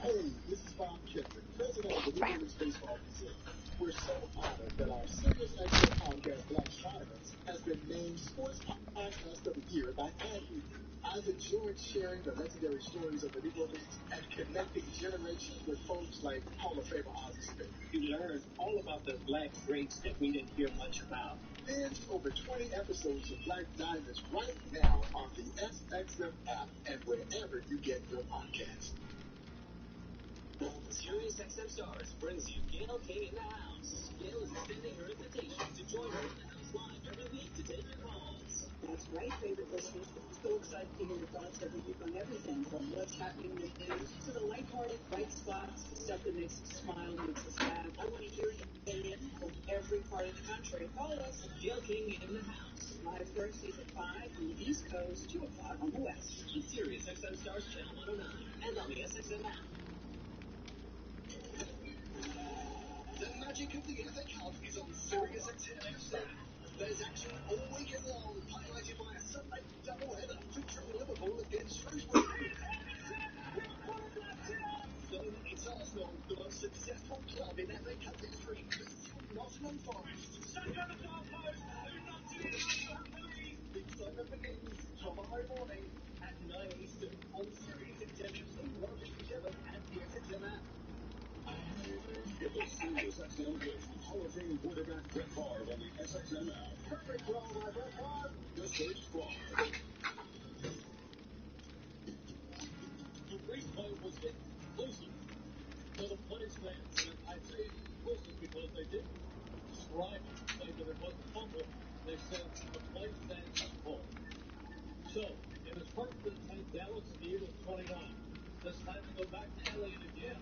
Hey, this is Bob Kiffin, president of the New England Baseball Museum. We're so honored that our Sirius XM podcast, Black China's, has been named Sports Podcast of the Year by Adweek. I've enjoyed sharing the legendary stories of the Negro Leagues and connecting generations with folks like Hall of Famer Ozzie Smith. You learn all about the black greats that we didn't hear much about. Binge over 20 episodes of Black Diamonds right now on the SXM app and wherever you get your podcasts. Sirius XM Stars brings you Gail King in the house. Gail is extending her invitation to join her in the house live every week to take your calls. That's right, favorite listeners. So excited to hear your thoughts every week on everything from what's happening in the news to the lighthearted bright spots, stuff that makes us smile, makes us laugh. I want to hear your opinion from every part of the country. Call us, Gail King in the house. live Thursdays at 5 on the East Coast, 2 o'clock on the West. On Sirius XM Stars Channel 109 and on the SXM app. The magic of the epic hunt is on Sirius XM FC. There's action all weekend long, highlighted by a Sunday doubleheader featuring Liverpool against Shrewsbury. Then it's Arsenal, the most successful club in FA Cup history, visiting Nottingham Forest. Stuck on the goalpost, the excitement begins tomorrow morning at 9 Eastern on Sirius XM FC 157 and the SXM app. Get the Sirius XM hits with Hall of Fame quarterback Brett Favre on the SXM app. Perfect throw by Brett Favre. The search squad. The race play was inclusive. So the players fans, and I say inclusive because they didn't describe it, say that it wasn't fumble. They said the play stands up for it. So, in his first attempt, Dallas in the year of 29. This time to go back to Elliott again.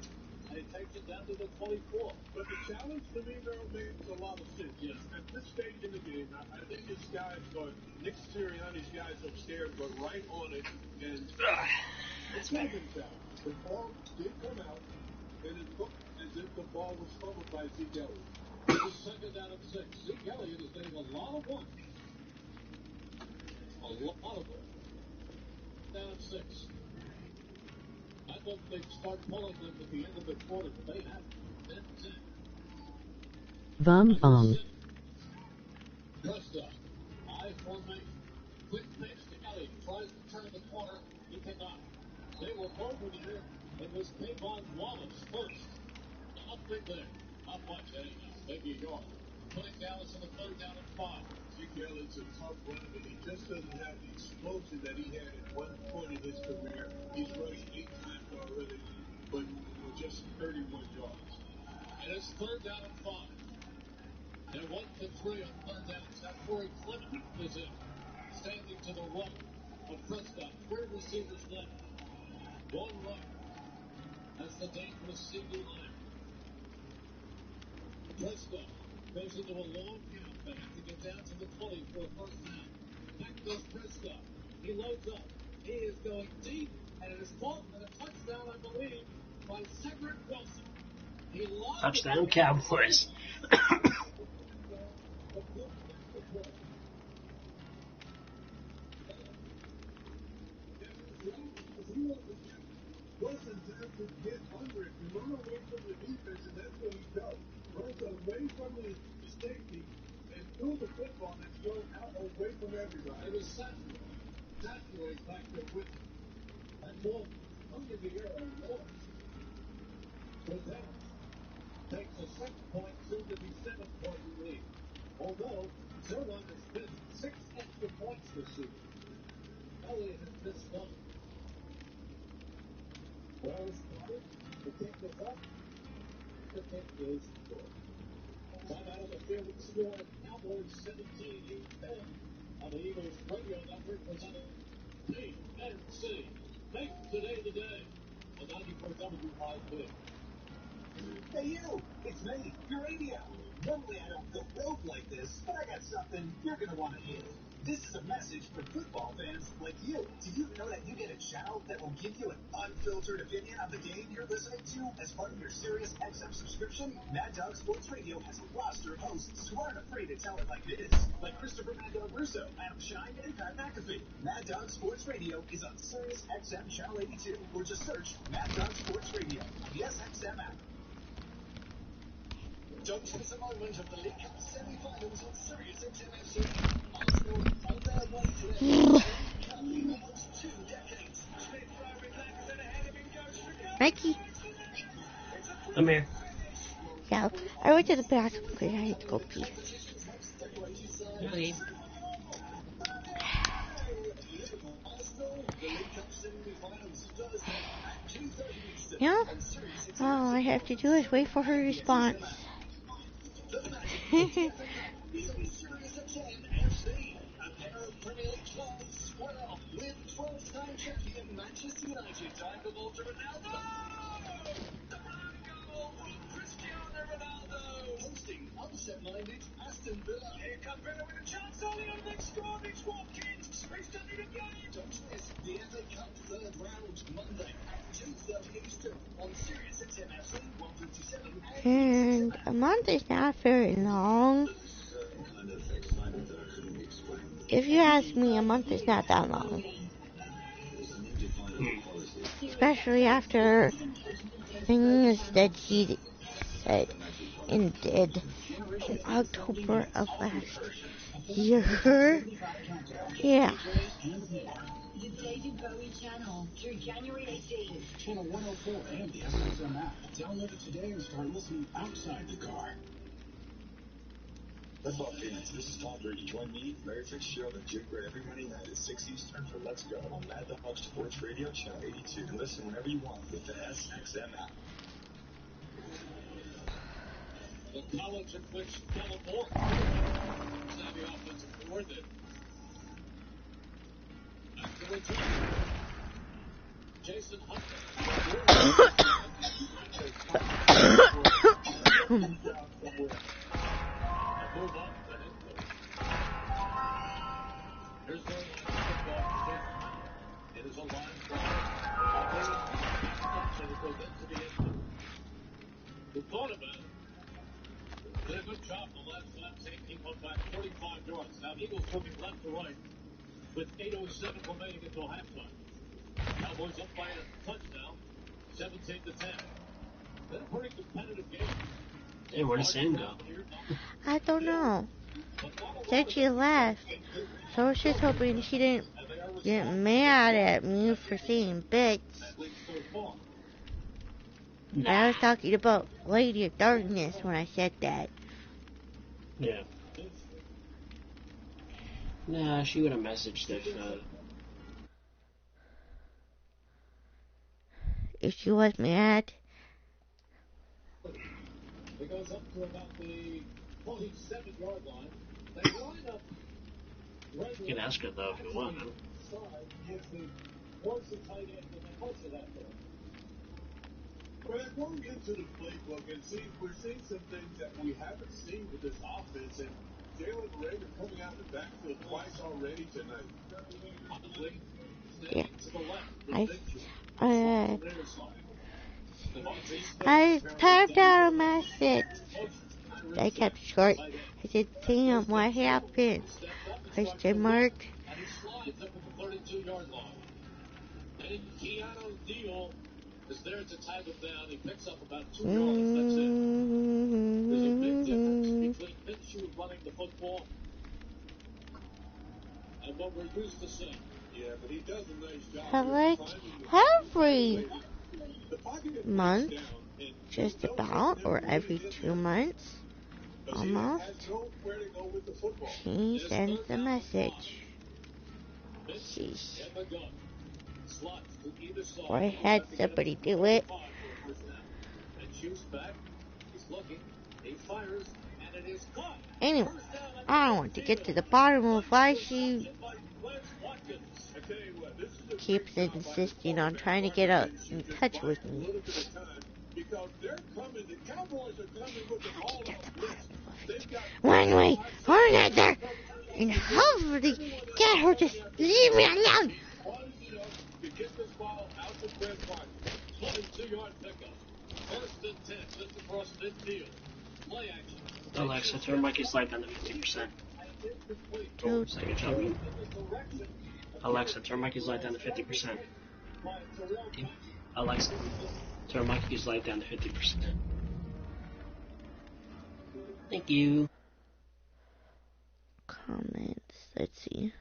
And he takes it down to the 24. But the challenge to me, though, makes a lot of sense. Yes. At this stage in the game, I think his guys, or Nick Sirianni's guys upstairs, were right on it. And it's not been challenged. The ball did come out, and it looked as if the ball was fumbled by Zeke Elliott. This is second down and 6. Zeke Elliott is getting a lot of work. A lot of work. Down 6. I thought they'd start pulling them at the end of the quarter, but they haven't. That's it. Vom Bong. Costa, high formation. Quick pitch to Elliott. Tries to turn the corner. He cannot. They were over there. It was Kayvon Wallace first. Not big there. Not much, anyhow. Maybe a yard. Putting Dallas in the third down and 5. Zeke Elliott's a tough runner, but he just doesn't have the explosion that he had at one point in his career. He's rushed 8 times already, but just 31 yards. And it's third down and 5. They're 1 for 3 on third down. Now Corey Clement is in. Standing to the right of Prescott. 3 receivers left. 1 right. That's the dangerous single line. Prescott goes into a long count back to get down to the 20 for a first down. Back goes Prescott. He loads up. He is going deep, and it is caught for the touchdown, I believe, by Cedric Wilson. He lost Touchdown, Cowboys. Wilson has to get under it and run away from the defense, and that's what he does. Runs away from the safety and threw the football and go out away from everybody. It was Satchel back there with him. That ball under the air on Lawrence. So Dallas takes a 6-point, soon to be 7-point lead. Although Zerline has missed 6 extra points this season. Elliott has missed none. Well started. The kick is up. The kick is good. Time out of the field and score. Cowboys 17, Eagles 10. On the Eagles radio network presented PNC. Make today the day. On 94 WIP. Hey, you! It's me, your radio. Normally I don't go rogue like this, but I got something you're gonna want to hear. This is a message for football fans like you. Do you know that you get a channel that will give you an unfiltered opinion of the game you're listening to as part of your Sirius XM subscription? Mad Dog Sports Radio has a roster of hosts who aren't afraid to tell it like it is, like Christopher Mad Dog Russo, Adam Shine, and Pat McAfee. Mad Dog Sports Radio is on Sirius XM Channel 82, or just search Mad Dog Sports Radio on the SXM app. Don't miss a moment of the League Cup semi-finals on Sirius XM FC. Arsenal on their way to their Cup in almost 2 decades. Smith driving back and then ahead of him goes for goal. Mikey. I'm here. Yeah, I went to the bathroom because I had to go pee. Okay. You know, all I have to do is wait for her response. Upset-minded Aston Villa. Here comes Villa with a chance early on next score. It's Watkins. Space to the game. Don't miss the FA Cup third round Monday at 2:30 Eastern on Sirius XM FC 157. And a month is not very long. If you ask me, a month is not that long. Especially after things that he said and did in October of last year. Yeah. The David Bowie channel through January 18th. Channel 104 and the SXM app. Download it today and start listening outside the car. Football fans, this is Tom Brady. Join me, Larry Fitzgerald, and Jim Gray every Monday night at 6 Eastern for Let's Go on Mad Dog Sports Radio, Channel 82. And listen whenever you want with the SXM app. The college of which Philip Moore is now the offensive coordinator. After return, Jason Hunter. Move on. Here's the football. It is a line drive. It goes into the end. The quarterback did a good job the last time, taking one back 45 yards. Now Eagles moving left to right with 8:07 remaining until halftime. Cowboys up by a touchdown, 17-10. Then a pretty competitive game. Hey, where did Sam go? I don't know. Said she left. So I was just hoping she didn't get mad at me for saying bitch. I was talking about Lady of Darkness when I said that. Yeah. Nah, she would have messaged if she was mad. It goes up to about the 47-yard line. They line up. You can ask her though if you want. Force the tight end and then push it out there. Brad, we'll get to the playbook and see. We're seeing some things that we haven't seen with this offense, and Jalen Rager coming out of the backfield twice already tonight. Yeah. I typed out a message. I kept short. I said, damn, what happened? Question mark. Is there to tie them down. He picks up about 2 yards. That's it. There's a big difference between Minshew running the football and what we're used to seeing. Yeah, but he does a nice job. Like every month, just about, or every 2 months, almost, she sends a message. Sheesh. Or I had somebody do it. Anyway, I want to get to the bottom of why she keeps insisting on trying to get in touch with me. know, they're coming. The Cowboys are coming with an all-out blitz. They've got One way or another. And hopefully that will just leave me alone. Quality enough to get this ball out to Brent Martin. 22-yard pickup. First and 10, just across midfield. Play action. Alexa, turn Mikey's light down to 50%. Oh, second job. Alexa, turn Mikey's light down to 50%. Alexa, turn Mikey's light down to 50%. Thank you. Comments. Let's see.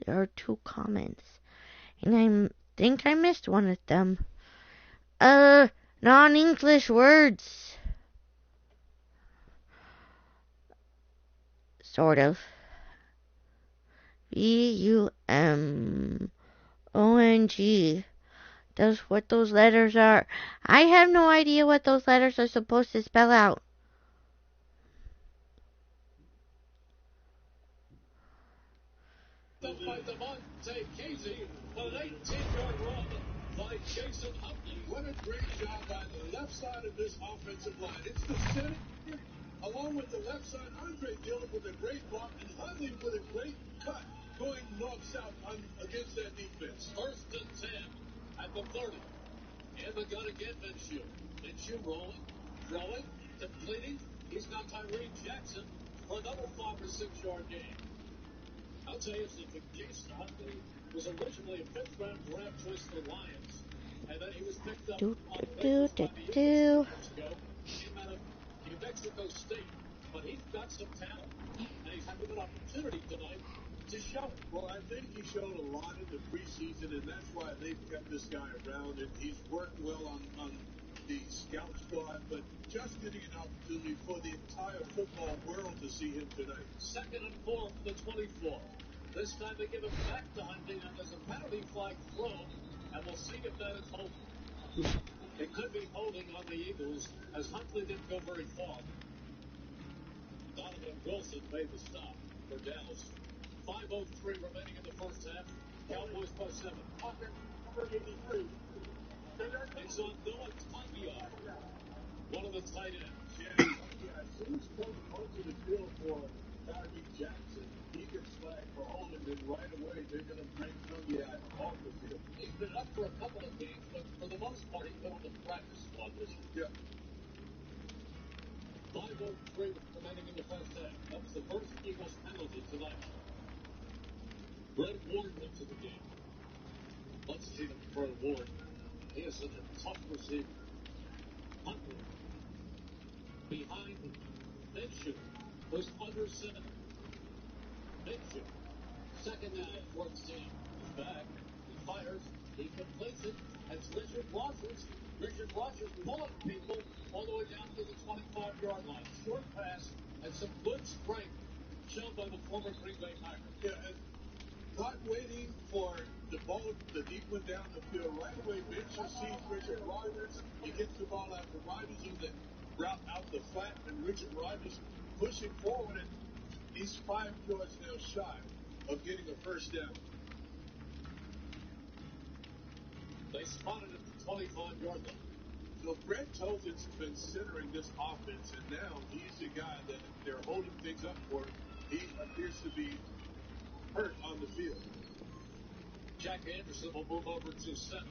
There are 2 comments. And I think I missed one of them. Non-English words. Sort of. B-U-M-O-N-G. That's what those letters are. I have no idea what those letters are supposed to spell out. By Devontae Casey, an 18-yard run by Jason Huntley. What a great job by the left side of this offensive line. It's the center, along with the left side, Andre Dillon with a great block, and Huntley with a great cut going north-south against that defense. First and 10 at the 30. And the gun again, Minshew. Minshew rolling, throwing, completing. He's got Tyree Jackson for another 5 or 6 yard gain. I'll tell you something, Jason Huntley was originally a 5th-round draft choice for the Lions, and then he was picked up on waivers by the Eagles 2 years ago. Came out of New Mexico State, but he's got some talent, and he's had a good opportunity tonight to show it. Well, I think he showed a lot in the preseason, and that's why they've kept this guy around, and he's worked well on the scout squad, but just getting an opportunity for the entire football world to see him tonight. 2nd and 4 for the 24. This time they give it back to Huntley, and there's a penalty flag thrown, and we'll see if that is holding. It could be holding on the Eagles, as Huntley didn't go very far. Donovan Wilson made the stop for Dallas. 5:03 remaining in the first half. Cowboys by 7. Number 83. It's on Noah Togiai, one of the tight ends. Yeah, as soon as he comes onto the field for Tyree Jackson, he gets flagged for holding, and right away they're going to bring Togiai off the field. He's been up for a couple of games, but for the most part he's been on the practice squad this year. Yeah. 5:03 remaining in the first half. That was the first Eagles penalty tonight. Brett Ward into the game. Let's see them throw Ward. He is such a tough receiver. Huntley. Behind Minshew, who's under 7. Minshew. 2nd down, 14. He's back. He fires. He completes it. That's Richard Rogers. Richard Rogers pulling people all the way down to the 25-yard line. Short pass and some good strength shown by the former Green Bay Packer. Yeah, and not waiting for the ball, the deep one down the field. Right away, Minshew sees Richard Rogers. He gets the ball out to Rogers on the route out the flat, and Richard Rogers pushing forward, and he's 5 yards now shy of getting a first down. They spotted at the 25-yard line. So Brett Tolton's been centering this offense, and now he's the guy that they're holding things up for. He appears to be hurt on the field. Jack Anderson will move over to center.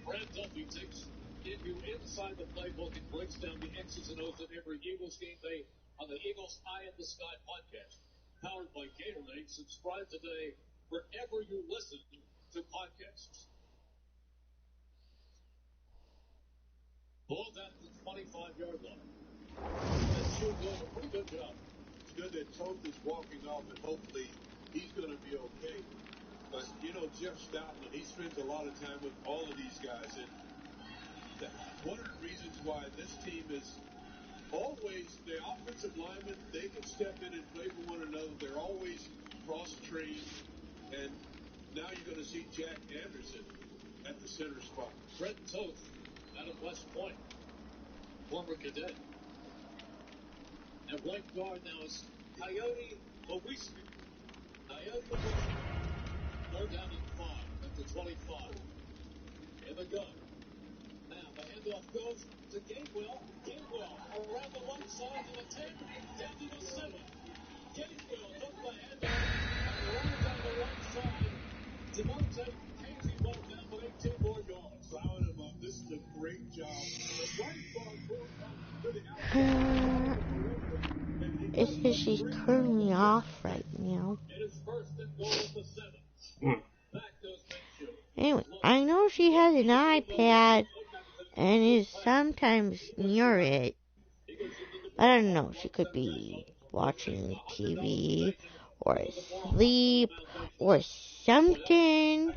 Brad Duffy takes you inside the playbook and breaks down the X's and O's of every Eagles game day on the Eagles Eye in the Sky podcast. Powered by Gatorade. Subscribe today wherever you listen to podcasts. Ball down to the 25-yard line. And Shoe doing a pretty good job. It's good that Tolton's walking off, and hopefully he's going to be okay. But, you know, Jeff Stoutland, he spends a lot of time with all of these guys. And one of the reasons why this team is always, the offensive linemen, they can step in and play for one another. They're always cross-trained. And now you're going to see Jack Anderson at the center spot. Brett Toth out of West Point, former cadet. And right guard now is Coyote Owisky. Coyote Owisky. They're down at 5 at the 25. In the gun. Now, The handoff goes to Gainwell. Gainwell around the right side to the 10, down to the 7. Gainwell took the handoff and ran down the right side. Demonte Casey ball down for 18 more yards. Proud of him. This is a great job. The right ball goes up to the outside. It says she's currently off right now. It is first and goal at the 7. Back goes Minshew. Anyway, I know she has an iPad and is sometimes near it. I don't know, she could be watching TV or asleep or something,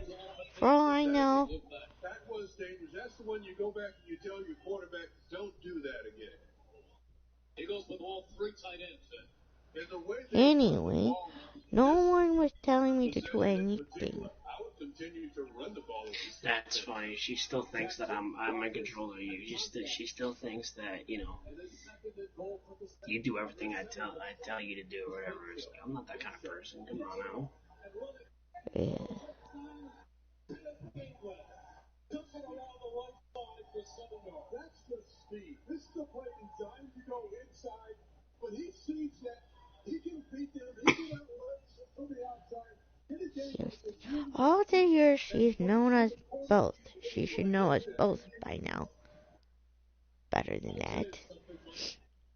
for all I know. That was dangerous. That's the one you go back and you tell your quarterback, don't do that again. Eagles with all 3 tight ends. And the way they Anyway, no one was telling me to do anything. I would continue to run the ball. That's funny. She still thinks that I'm in control of you. She still thinks that, you know, you do everything I tell you to do or whatever. It's like, I'm not that kind of person. Come on now. Yeah. That's the speed. This is the play designed to go inside, but he sees that he can beat them. He can outrun from the outside. All the years she's known us both, she should know us both by now. Better than that.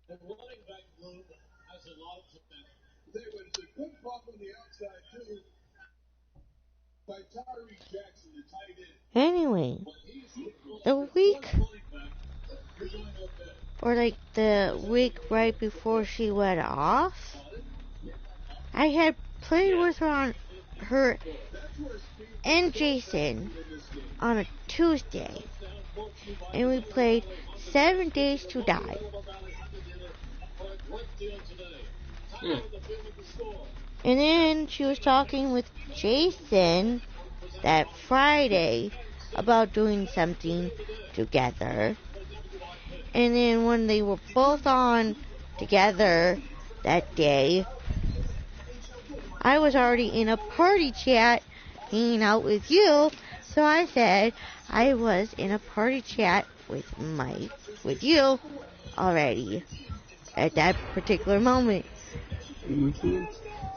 The running back room has a lot of potential. There was a good pop on the outside, too, by Tyree Jackson, the tight end. Anyway, the week, or like the week right before she went off, I had played with her and Jason on a Tuesday, and we played 7 Days to Die. And then she was talking with Jason that Friday about doing something together. And then when they were both on together that day, I was already in a party chat hanging out with you. So I said I was in a party chat with you already at that particular moment. Mm-hmm.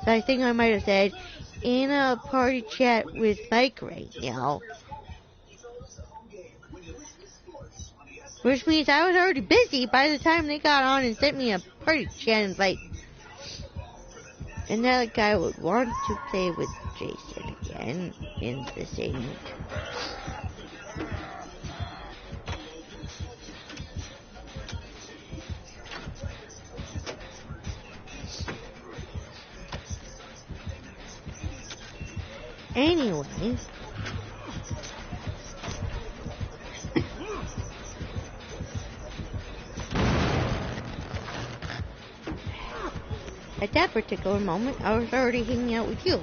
So I think I might have said in a party chat with Mike right now. Which means I was already busy by the time they got on and sent me a party chat invite. And that guy would want to play with Jason again in the same. Anyway, at that particular moment, I was already hanging out with you.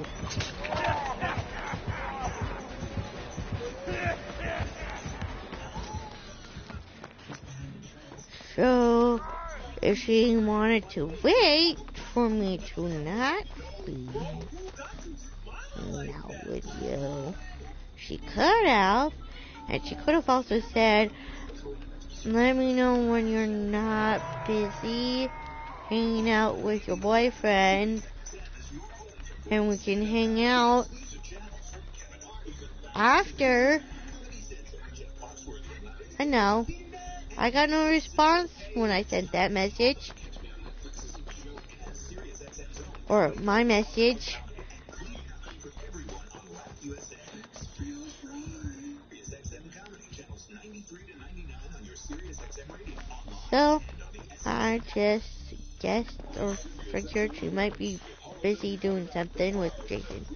So, if she wanted to wait for me to not be hanging out with you, she could have, and she could have also said, let me know when you're not busy hanging out with your boyfriend, and we can hang out after. I know. I got no response when I sent that message. Or my message. So, I just guessed or figured she might be busy doing something with Jason.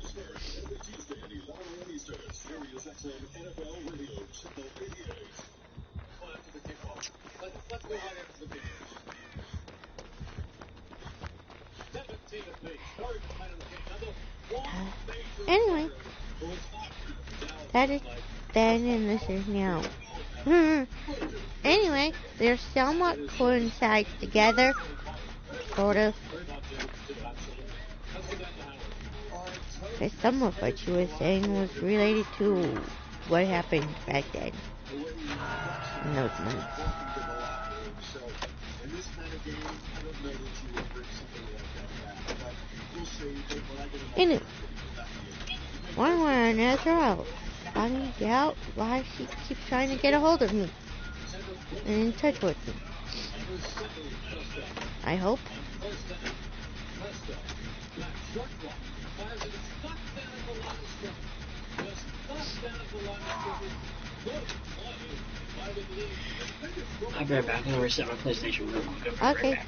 Anyway, that is then and this is now. Anyway, they're somewhat coincides together, sort of. Because some of what she was saying was related to what happened back then. No, it's not. So, in this kind of game, I don't know that you would bring somebody like that back. But we'll see. But when I get a In it. One way or another, I'll find out why she keeps trying to get a hold of me and in touch with me. I hope. I'll be right back. I'm going to reset my PlayStation real quick. I'll be Okay. right back.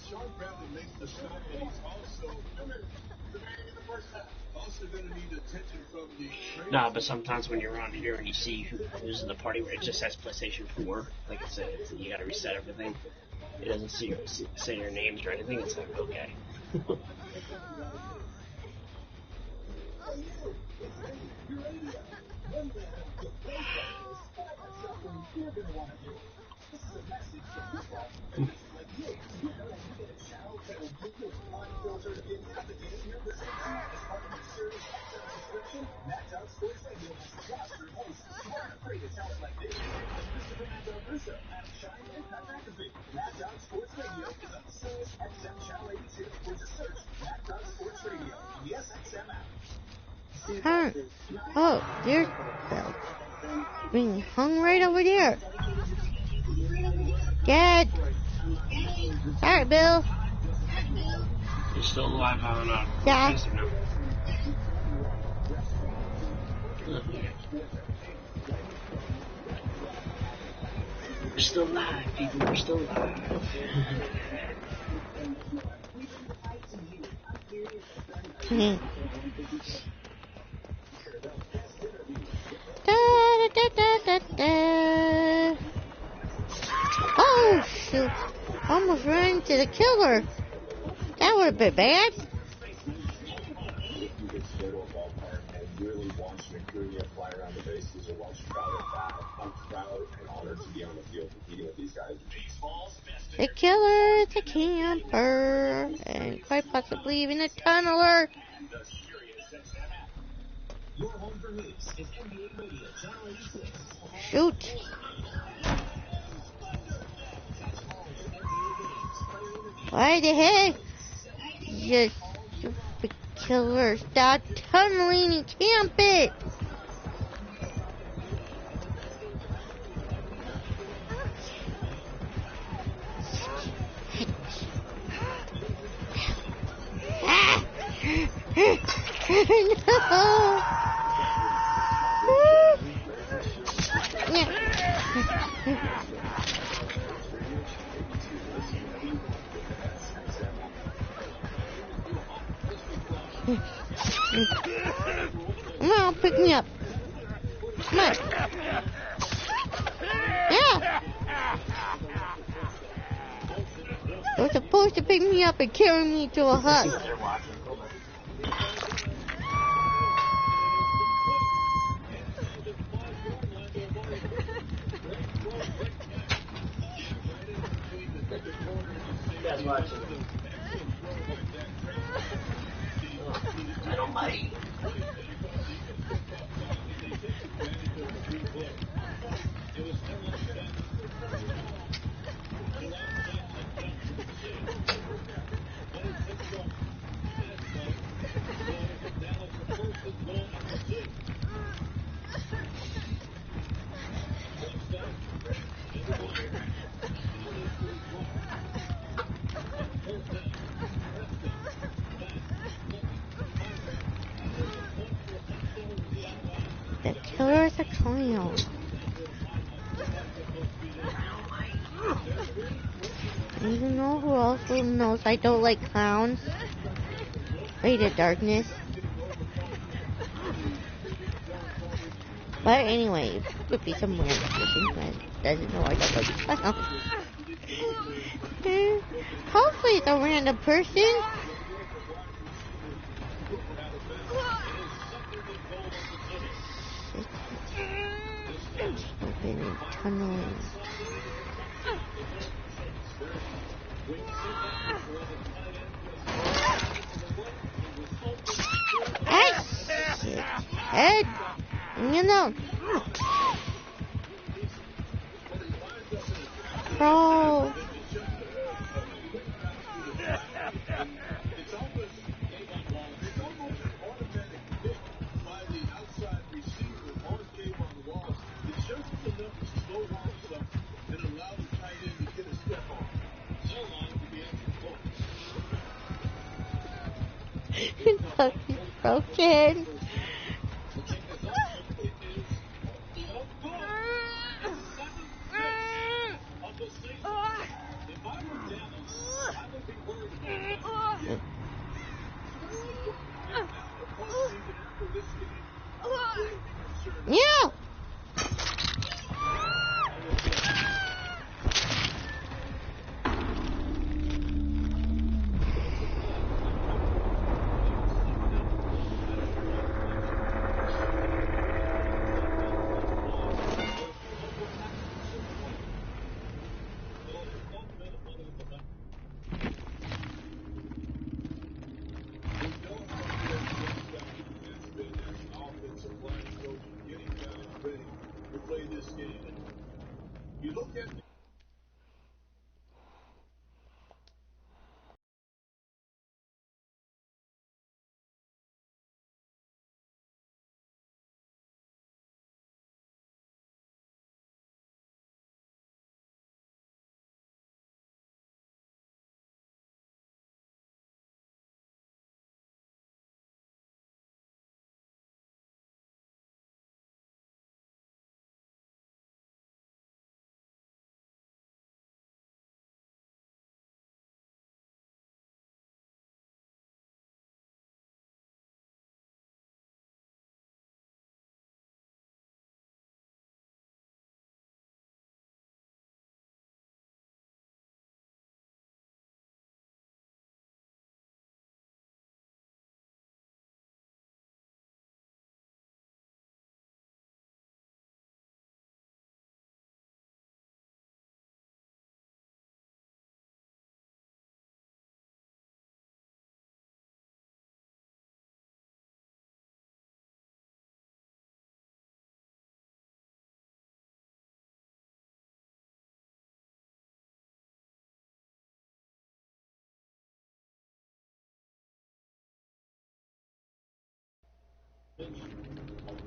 Sean Bradley makes the shot, but he's also going to need attention from the No, but sometimes when you're around here and you see who's in the party where it just says PlayStation 4, like I said, you gotta reset everything. It doesn't say your names or anything. It's like, okay. Huh. Oh, there's Bill. Being hung right over there. Dad. Sorry, Bill. You're still alive on Yeah. Facebook now. We're still alive, people. We're still alive. Oh, shoot. Almost ran into the killer. That would have been bad. The killer, the camper, and quite possibly even a tunneler. Shoot. Why the heck? You stupid killer. Stop tunneling and camp it. No. Come on, pick me up. Come on. Yeah. You're supposed to pick me up and carry me to a hut. Guys watching. Dynamite. The killer is a clown. You know who also knows I don't like clowns? Rated Darkness. But anyway, could be some random person that doesn't know I don't like clowns. Hopefully it's a random person. Open and tunneling. Hey! Shit. Head! Leave me alone. Crawl. Puppy's broken. Yeah.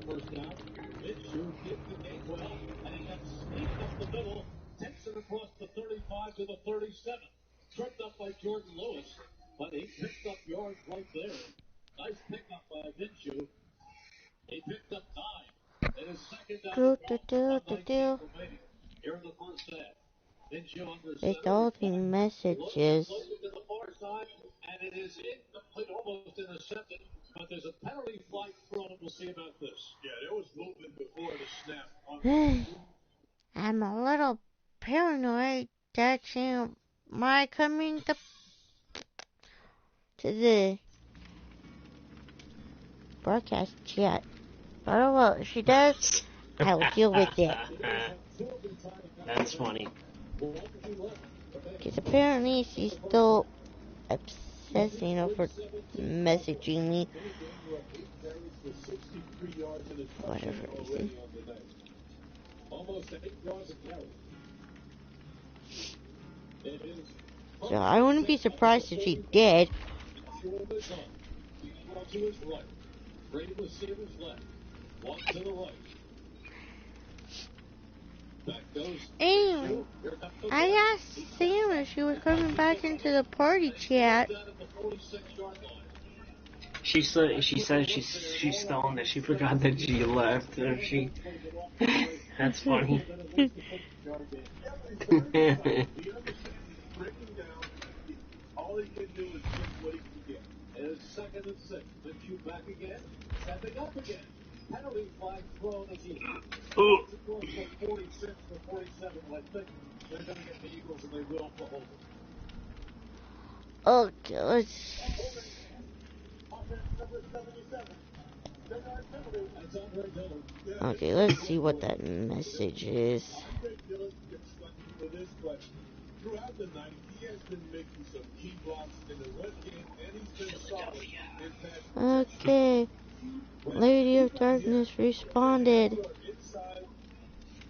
First down, Minshew did the game well, and he got sneaked up the middle, takes it across the 35 to the 37. Tripped up by Jordan Lewis, but he picked up yards right there. Nice pickup by Minshew. He picked up 9. And his second down Do, and do, do, 19 do. remaining here in the first half. Minshew under It's center. all the messages. Looking to the far side, and it is incomplete. almost intercepted, but there's a penalty flag thrown. We'll see about this. Yeah, there was movement before the snap. I'm a little paranoid that she might come into the broadcast chat. But well, if she does, I will deal with it. That's funny. Because apparently she's still obsessing over messaging me. For whatever reason. So I wouldn't be surprised if she did. Anyway, I asked Sam if she was coming back into the party chat. She said she's stoned that she forgot that she left. That's funny. All he can do is get what he can get. And it's 2nd and 6. Then shoot back again. Stepping up again. Penalty flag thrown as he gets across the 46 to 47. I think they're going to get the Eagles, and they will for holding. Okay, let's... Okay, let's see what that message is. Throughout the night, he has been making some key blocks in the Red game, and he's been solid. Okay. Lady of Darkness responded.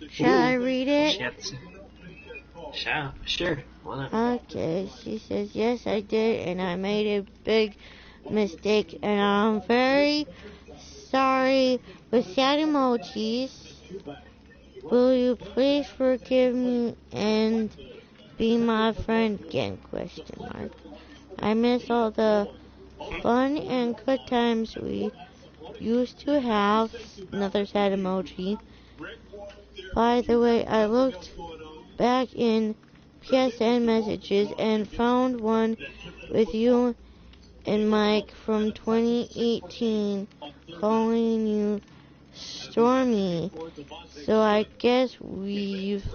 Shall I read it? Sure. Why not? Okay, she says, yes, I did, and I made a big mistake, and I'm very sorry with sad emojis. Will you please forgive me and be my friend again? ? I miss all the fun and good times we used to have. Another sad emoji. By the way, I looked back in PSN messages and found one with you and Mike from 2018 calling you Stormy. So I guess we've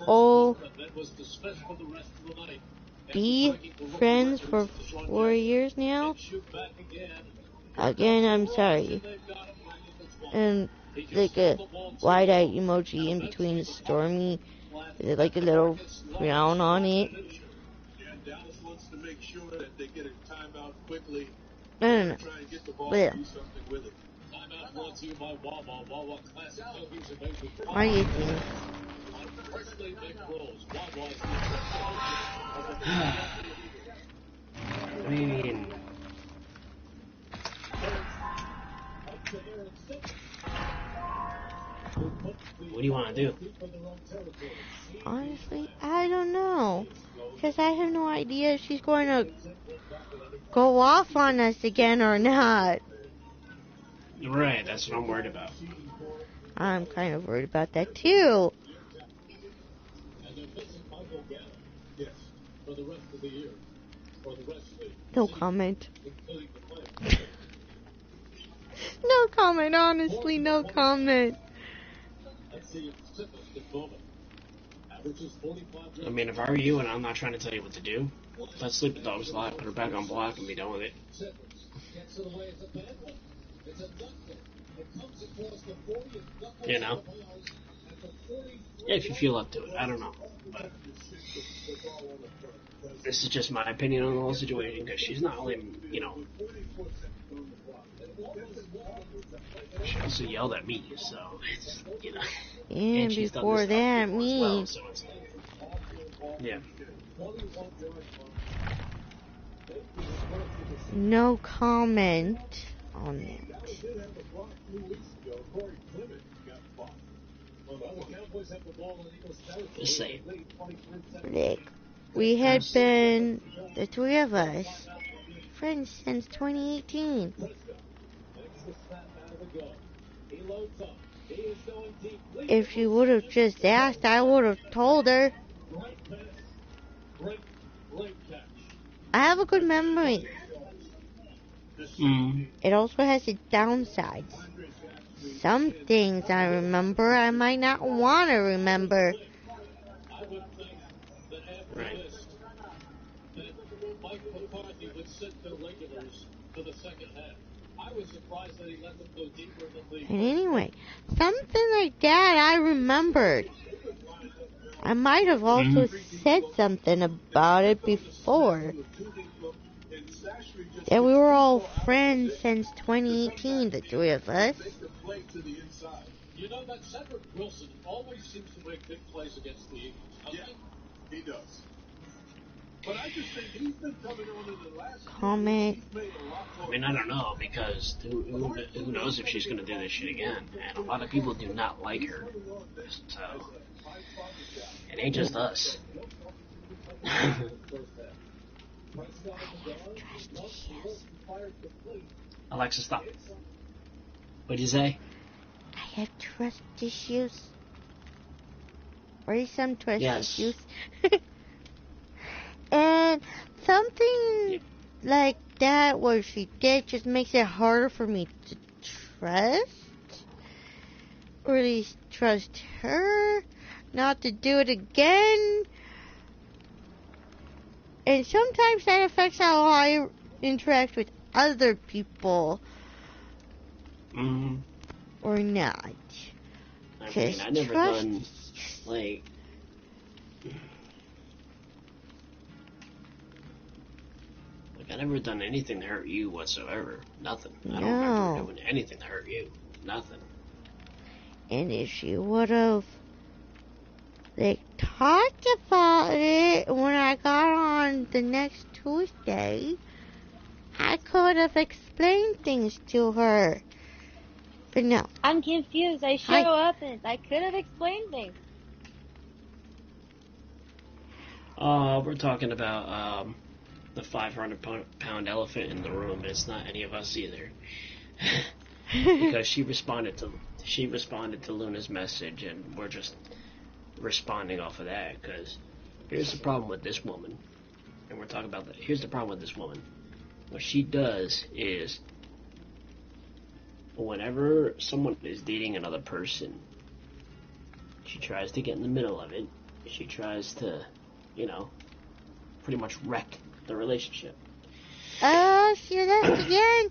all be friends for 4 years now. Again, I'm sorry. And like a wide-eyed emoji in between Stormy. There's like a little frown on it. No. Yeah. What do you think? I mean, what do you want to do? Honestly, I don't know. Because I have no idea if she's going to go off on us again or not. Right, that's what I'm worried about. I'm kind of worried about that too. No comment. No comment, honestly, no comment. I mean, if I were you and I'm not trying to tell you what to do, let's sleep the dog's life, put her back on block, and be done with it. You know? Yeah, if you feel up to it. I don't know. But this is just my opinion on the whole situation, because she's not only, you know, she also yelled at me, so it's, you know. And before that, me. Well, so it's, yeah. No comment on that. Just saying. Rick, we had been, the three of us, friends since 2018. If she would have just asked, I would have told her. I have a good memory. It also has its downsides. Some things I remember I might not want to remember. I would think that after Right. this, that Mike McCarthy would sit the regulars for the second half. I was surprised that he let them go deeper in the league. And anyway, something like that I remembered. I might have also said something about it before. That we were all friends since 2018, the three of us. You know that Cedric Wilson always seems to make big plays against the Eagles. Yeah, he does. But I just think he's been coming on in the last Comment. I mean, I don't know, because who knows if she's going to do this shit again. And a lot of people do not like her. So, it ain't just us. Alexa, stop. What'd you say? I have trust issues. Or some trust Yes. issues. And something like that where she did just makes it harder for me to trust. Or at least trust her not to do it again. And sometimes that affects how I interact with other people. Mm-hmm. Or not. I mean, I never done, like... I never done anything to hurt you whatsoever. Nothing. I don't remember doing anything to hurt you. Nothing. And if she would have talked about it when I got on the next Tuesday, I could have explained things to her. But no. I'm confused. I show up and I could have explained things. We're talking about the 500-pound elephant in the room, and it's not any of us either. Because she responded to Luna's message, and we're just responding off of that. Because here's the problem with this woman, and we're talking about that. Here's the problem with this woman. What she does is, whenever someone is dating another person, she tries to get in the middle of it. She tries to, pretty much wreck the relationship. Oh, she left again.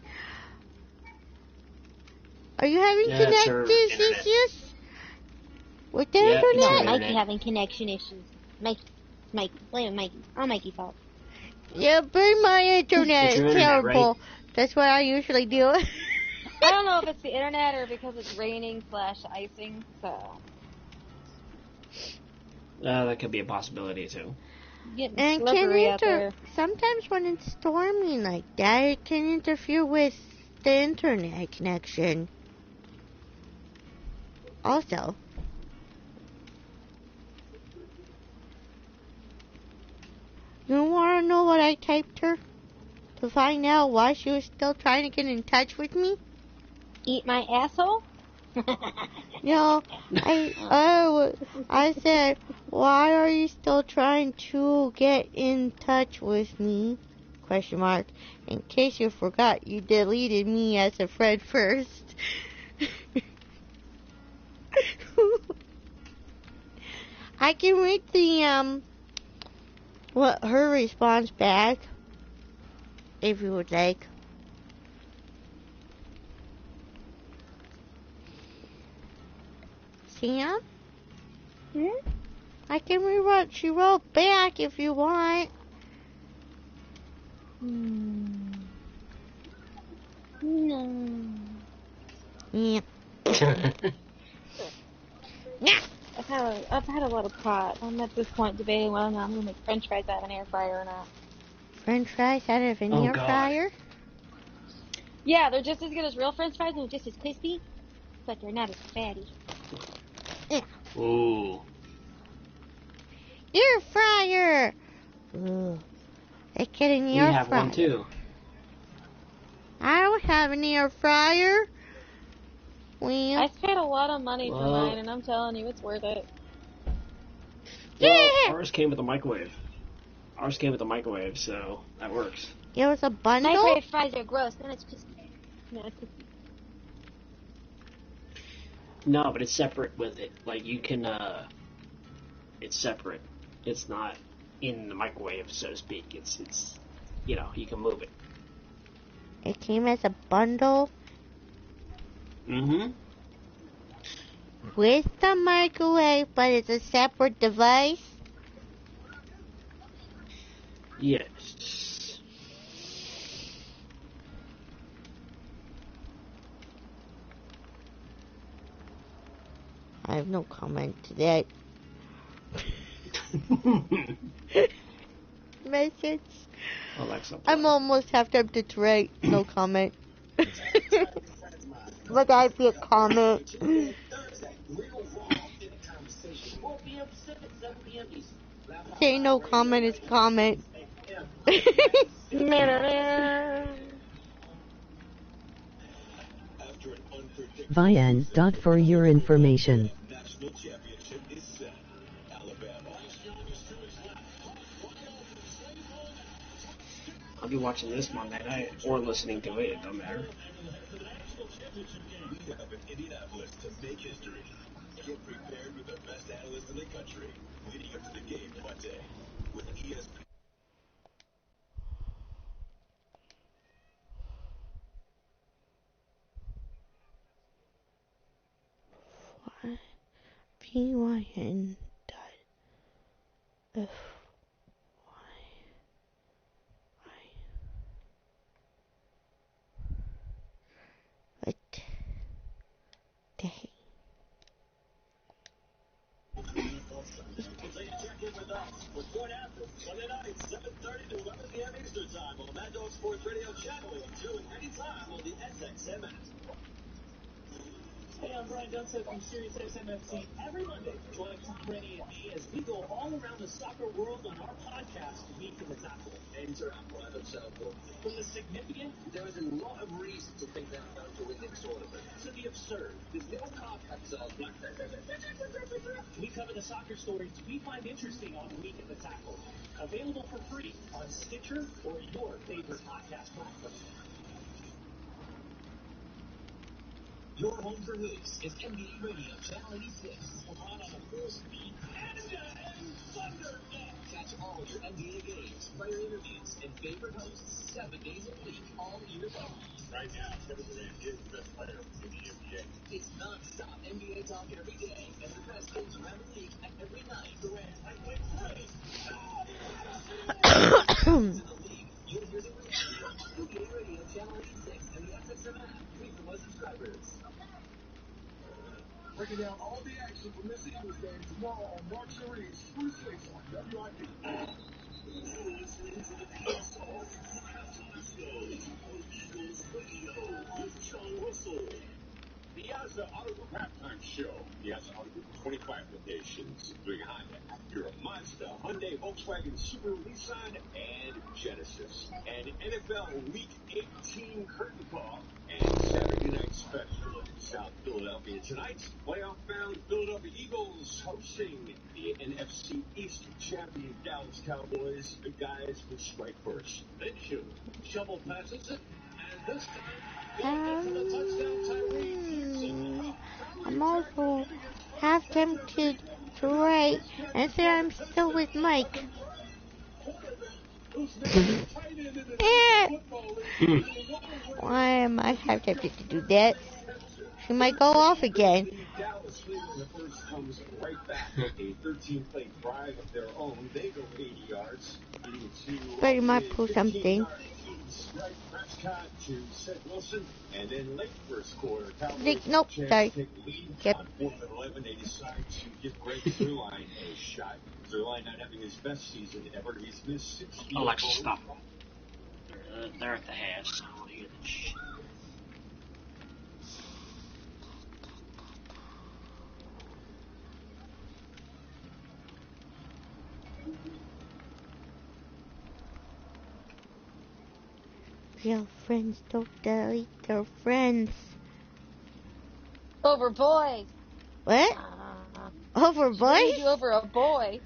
Are you having connection issues with the internet? No, Mikey having connection issues. Mikey, blame Mikey. All Mikey's fault. Yeah, but my internet is terrible. Right? That's what I usually do. I don't know if it's the internet or because it's raining / icing, so. That could be a possibility too. And sometimes when it's storming like that, it can interfere with the internet connection. Also, you want to know what I typed her to find out why she was still trying to get in touch with me? Eat my asshole? No, I said, why are you still trying to get in touch with me? ? In case you forgot, you deleted me as a friend first. I can read the, her response back, if you would like. Sam? I can read what she wrote back if you want. No. Yeah. I've had a lot of pot. I'm at this point debating whether or not I'm going to make french fries out of an air fryer or not. French fries out of an air fryer? Yeah, they're just as good as real french fries and just as crispy, but they're not as fatty. Yeah. Ooh. Air fryer! Ooh. They get an air fryer. We have one too. I don't have an air fryer. Well, I spent a lot of money for mine, and I'm telling you, it's worth it. Well, ours came with a microwave. Ours came with a microwave, so that works. It was a bundle? Microwave fries are gross. Then it's just nasty. No, but it's separate with it. Like, you can, it's separate. It's not in the microwave, so to speak. It's, you know, you can move it. It came as a bundle? Mm-hmm. With the microwave, but it's a separate device? Yes. I have no comment to that. Message. Alexa. I'm almost half tempted to write no comment. But I'd be a comment. Say no comment is comment. Vian. For your information. National championship is set. Alabama. I'll be watching this Monday night or listening to it. It don't matter. We have in Indianapolis to make history. Get prepared with the best analysts in the country leading up to the game Monday with ESPN. PYN dot F what day? Sunday night, 7:30 to 11 p.m. Eastern Time on Mad Dog Sports Radio Channel 82 and anytime on the SXM app. Hey, I'm Brian Dunseth from Sirius XMFC. Every Monday, join Brady and me as we go all around the soccer world on our podcast, Week in the Tackle. Enter our private soundboard. From the significant There is a lot of reason to think that we're going to win this tournament. to the absurd, There's no contract black. we cover the soccer stories we find interesting on Week in the Tackle. Available for free on Stitcher or your favorite podcast platform. Your home for hoops is NBA Radio Channel 86. We're on a full speed and thunder. Catch all your NBA games, player interviews, and favorite hosts 7 days a week, all year long. Right now, Kevin Durant is the best player in the NBA. It's non-stop NBA talk every day, and the best games around the league every night. Durant, in the league, you'll hear the NBA Radio Channel 86 and the SXM app. Free for most subscribers. Breaking down all the action from this Eagles game tomorrow on Mark Sherry's Spruce 6 on WIP. You're listening to the PSR Halftime Show on Eagles Radio with John Russell. The Piazza Auto Group Halftime Show. Piazza Auto Group, 25 locations, including Honda, Acura, Mazda, Hyundai, Volkswagen, Subaru, Nissan, and Genesis. And NFL Week 18 curtain call and Saturday night special in South Philadelphia tonight. Playoff-bound Philadelphia Eagles hosting the NFC East champion Dallas Cowboys. The guys will strike first. Then shovel passes it, and this time I'm also half tempted to write and say I'm still with Mike. Why am I half tempted to do that? She might go off again. Dallas leading the first comes right back with a 13-play drive of their own. They go 80 yards. But you might pull something. Right, Prescott to Seth Wilson, and then late first quarter, Nope, sorry. take the lead. Yep. On 4th and 11, they decide to give Greg Zuerlein a shot. Zuerlein not having his best season ever. He's missed 6 field Alexa, goals. stop. They're at the hash. So I want to hear this shit. Real friends don't delete their friends. Over boys. What? Over She boys? made you over a boy.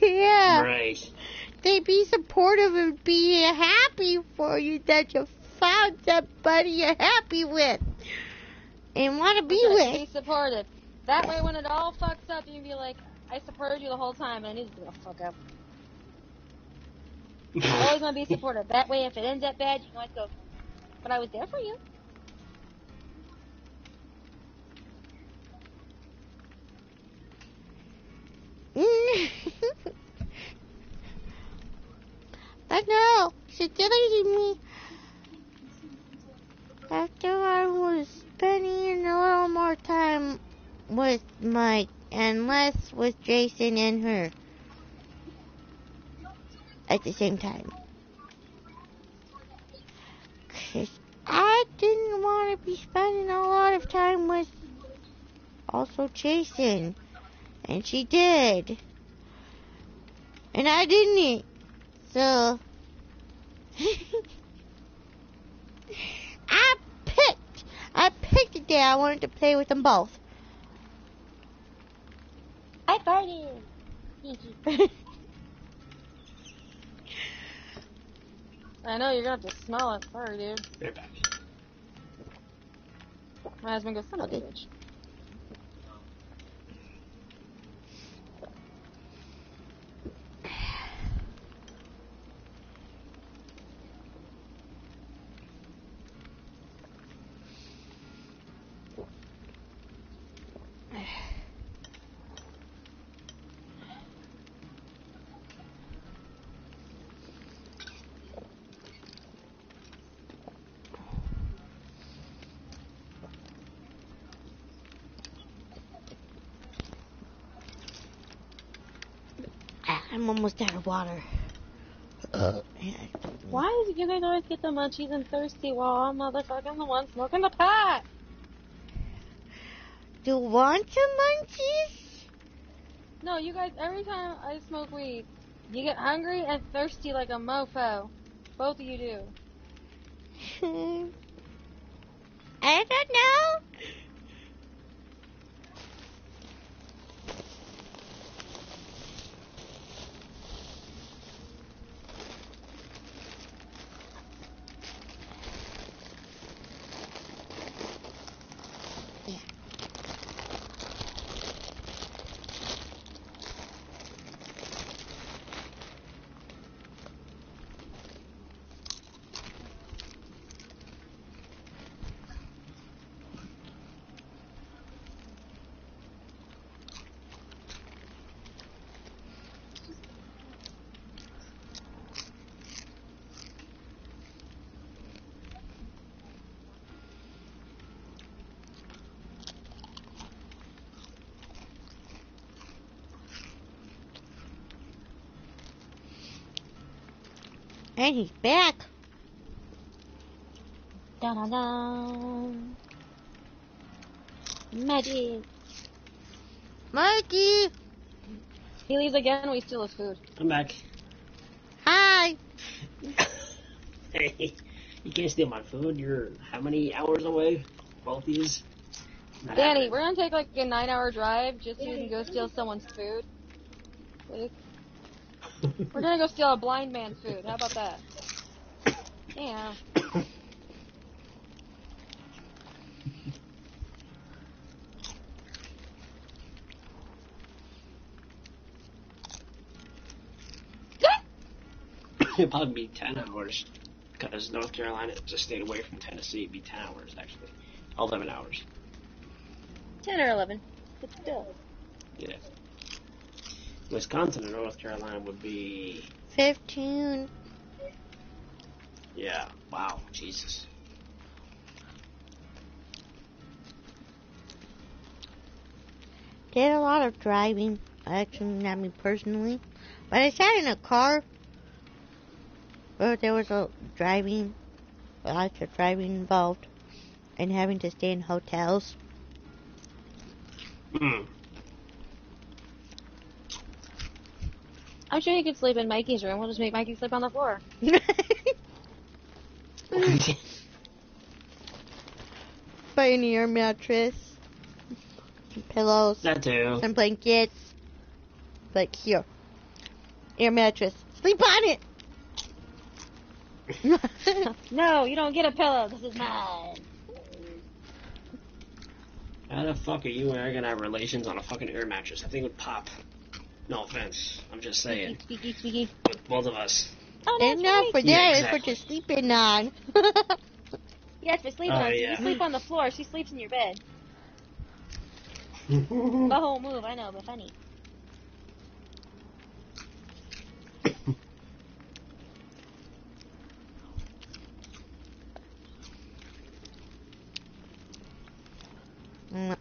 Yeah. Right. They be supportive and be happy for you that you found somebody you're happy with and want to be That's right, with. be supportive. That way, when it all fucks up, you can be like, I supported you the whole time, and it needs to fuck up. You always want to be supportive. That way, if it ends up bad, you can always go, but I was there for you. I know, she's deleting me. After I was spending a little more time with Mike and less with Jason and her at the same time. 'Cause I didn't want to be spending a lot of time with also Jason. And she did. And I didn't. So I picked a day I wanted to play with them both. I farted. I know, you're gonna have to smell it. Sorry, dude. They're back. My husband goes, son of a Okay. bitch. I'm almost out of water. Why do you guys always get the munchies and thirsty while I'm motherfucking the one smoking the pot? Do you want some munchies? No, you guys, every time I smoke weed, you get hungry and thirsty like a mofo. Both of you do. I don't know. And he's back. Da-da-da. Magic. Mikey. He leaves again, we steal his food. I'm back. Hi. Hey, you can't steal my food. You're how many hours away? Both of yous? Not Danny, happening. we're gonna take like a 9-hour drive just so you can go steal someone's food. Please. We're gonna go steal a blind man's food. How about that? Yeah. It'd probably be 10 hours. Because North Carolina just stayed away from Tennessee. It'd be 10 hours, actually. 11 hours. 10 or 11. But still. Yeah. Wisconsin and North Carolina would be... 15. Yeah. Wow. Jesus. Did a lot of driving. Actually, not me personally. But I sat in a car where there was lots of driving involved. And having to stay in hotels. Hmm. I'm sure you could sleep in Mikey's room. We'll just make Mikey sleep on the floor. Pioneer mattress. some pillows, That too. some blankets. Like, here. Air mattress. Sleep on it! No, you don't get a pillow. This is mine. How the fuck are you and I gonna have relations on a fucking air mattress? I think it would pop. No offense. I'm just saying. Squeaky, squeaky. With both of us. Oh, And that's not right. for that, Yeah, it's exactly. for just sleeping on. Yes, for sleeping Oh, on. yeah. You sleep on the floor. She sleeps in your bed. The whole move, I know, but funny. Mm.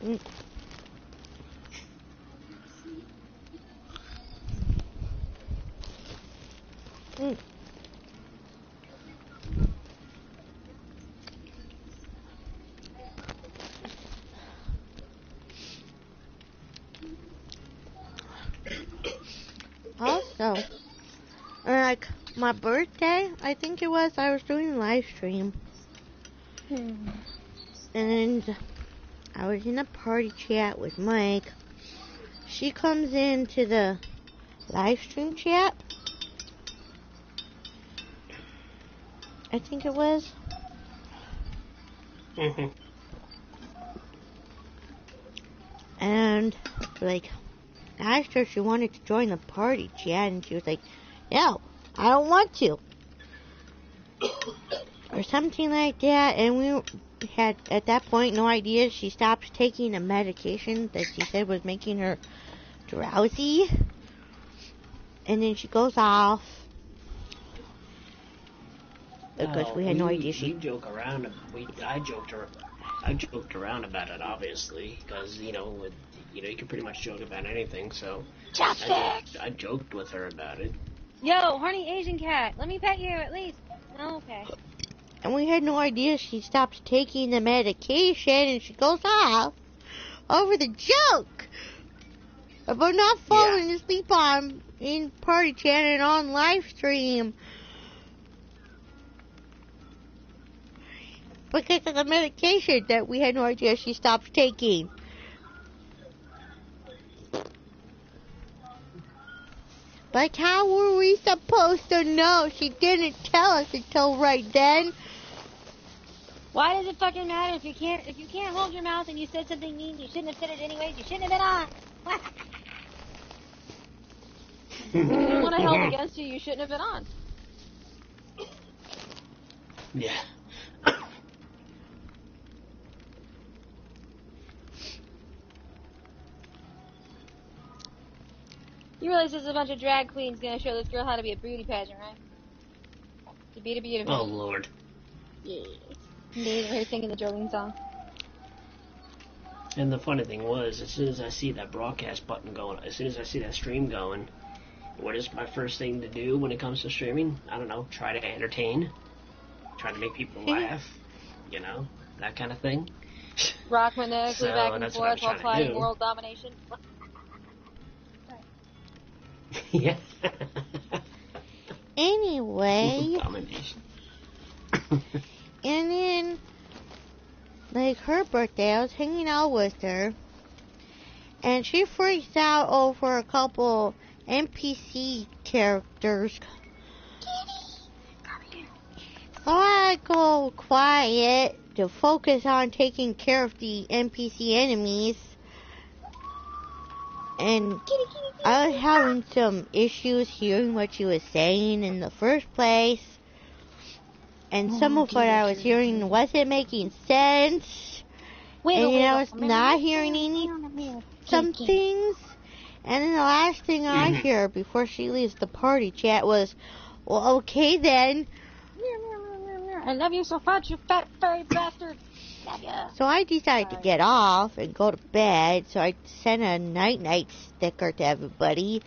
Mm. Mm. Also, like, my birthday, I think it was, I was doing a live stream. And I was in a party chat with Mike. She comes into the live stream chat. I think it was. Mm-hmm. And, like, I asked her if she wanted to join the party chat, and she was like, no, I don't want to. Or something like that, and we had, at that point, no idea. She stopped taking a medication that she said was making her drowsy. And then she goes off. Because we had no idea We joke around. I joked around about it, obviously, because you can pretty much joke about anything. So I joked with her about it. Yo, horny Asian cat, let me pet you at least. No, okay. And we had no idea she stopped taking the medication, and she goes off over the joke about not falling asleep in party chat and on live stream because of the medication that we had no idea she stopped taking. But how were we supposed to know? She didn't tell us until right then. Why does it fucking matter if you can't hold your mouth and you said something mean? You shouldn't have said it anyways. You shouldn't have been on. If you want to help against you, you shouldn't have been on. Yeah. You realize there's a bunch of drag queens gonna show this girl how to be a beauty pageant, right? Beautiful. Oh, Lord. Yeah. They were singing the Jolene song. And the funny thing was, as soon as I see that broadcast button going, as soon as I see that stream going, what is my first thing to do when it comes to streaming? I don't know, try to entertain, try to make people laugh, you know, that kind of thing. Rock my neck, So, back and that's what I forth was while trying to fighting do. world domination. Yeah. Anyway, Domination. and then, like, her birthday, I was hanging out with her, and she freaks out over a couple NPC characters. So I go quiet to focus on taking care of the NPC enemies. And I was having some issues hearing what she was saying in the first place. And some of what I was hearing wasn't making sense. And I was not hearing some things. And then the last thing I hear before she leaves the party chat was, well, okay then. I love you so much, you fat furry bastard. Love ya. So I decided to get off and go to bed. So I sent a night-night sticker to everybody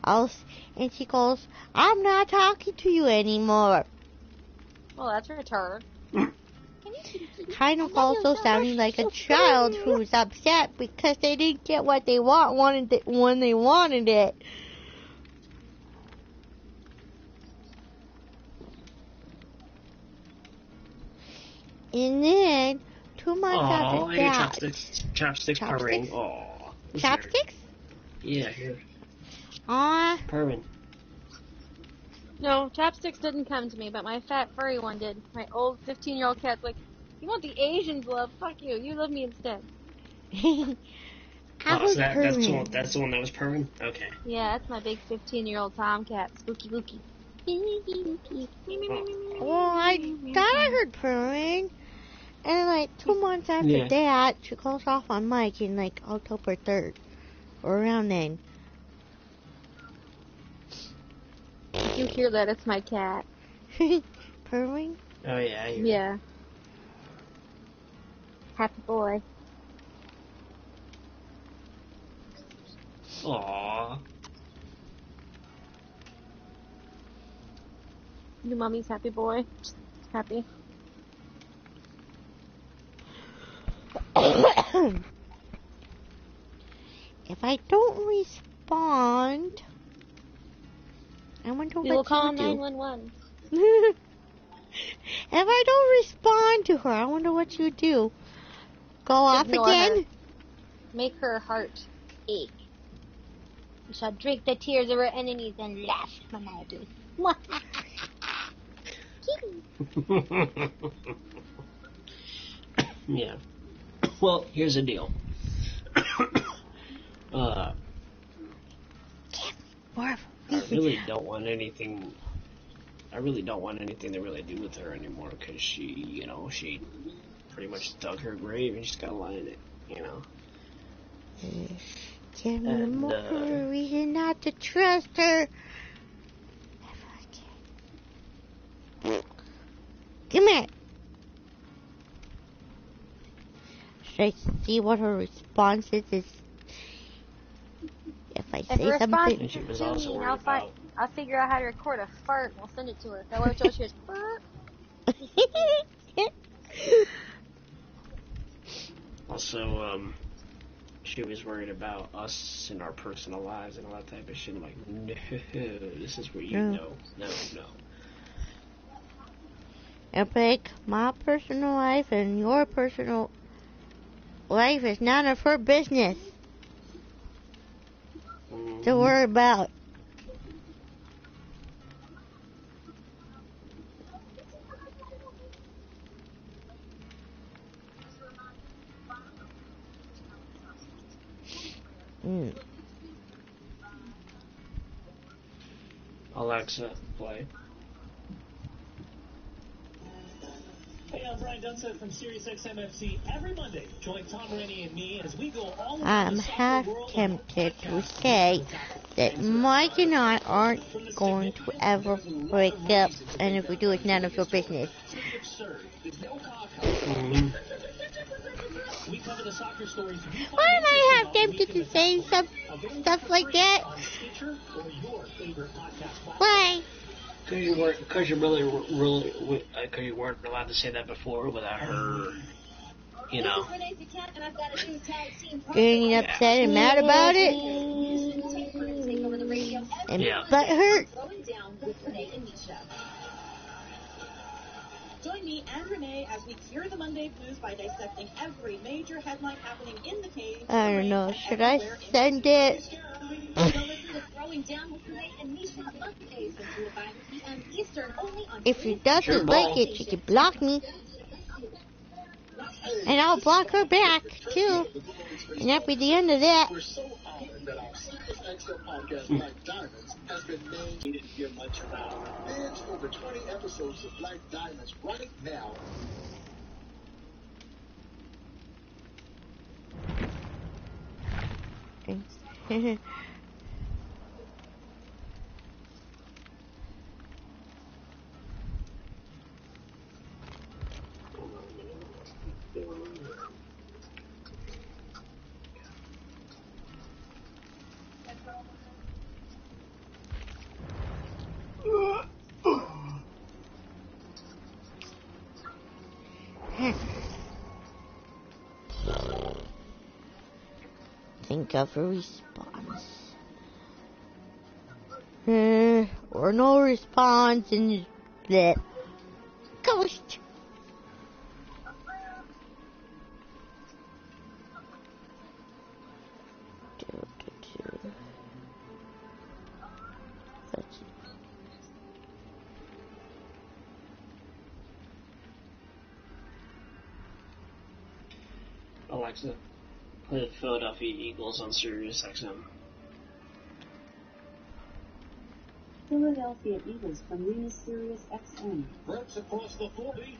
else. And she goes, I'm not talking to you anymore. Well, that's retarded. Kind of also sounding like a child who's upset because they didn't get what they wanted it when they wanted it. And then 2 months after that, Chopsticks purring. Aww. Chopsticks? Yeah, here. Aw. Purring. No, Chopsticks didn't come to me, but my fat furry one did. My old 15-year-old cat's like, you want the Asians love? Fuck you. You love me instead. So that's the one that was purring? Okay. Yeah, that's my big 15-year-old tomcat. Spooky Bookie. Well, I thought I heard purring. And like 2 months after that, she goes off on Mike in like October 3rd. Or around then. If you hear that, it's my cat. Purring? Oh yeah, I hear Yeah. Happy boy. Aww. Your mommy's happy boy. Happy. If I don't respond, I wonder what You'll call you do. 911. If I don't respond to her, I wonder what you do. Go off Ignore again? her. Make her heart ache. We shall drink the tears of our enemies and laugh maniacally. Yeah. Well, here's the deal. I really don't want anything. I really don't want anything to really do with her anymore because she pretty much dug her grave and she's got to lie in it, you know. Give me more reason not to trust her. Come here. Should I see what her response is? If I say something. And she was also worried about. I'll figure out how to record a fart and we'll send it to her. Tell her she goes, fart. Also, she was worried about us and our personal lives and all that type of shit. I'm like, no, this is where you know. No. It's like my personal life and your personal life is none of her business to worry about. Alexa, play. Hey, I'm Brian Dunseth from SiriusXM-FC. Every Monday, join Tom Rennie and me as we go all over I'm the half soccer world. tempted to say that Mike and I aren't going to ever break up, and if we do, it's none of your business. Why do I have them get to say stuff like that? Why? Because you because you weren't allowed to say that before without her, you know. Getting upset and mad about it? And butt hurt? Join me and Renee as we cure the Monday blues by dissecting every major headline happening in the cave. I don't know. Should I send it? If she doesn't like it, she can block me. And I'll block her back, too. And that'll be the end of that. Has been named. We didn't hear much about. There's over 20 episodes of Black Diamonds right now. Think of a response. Or no response, and that ghost. Alexa, play the Philadelphia Eagles on Sirius XM. Philadelphia Eagles from Venus Sirius XM. Breaks across the 40,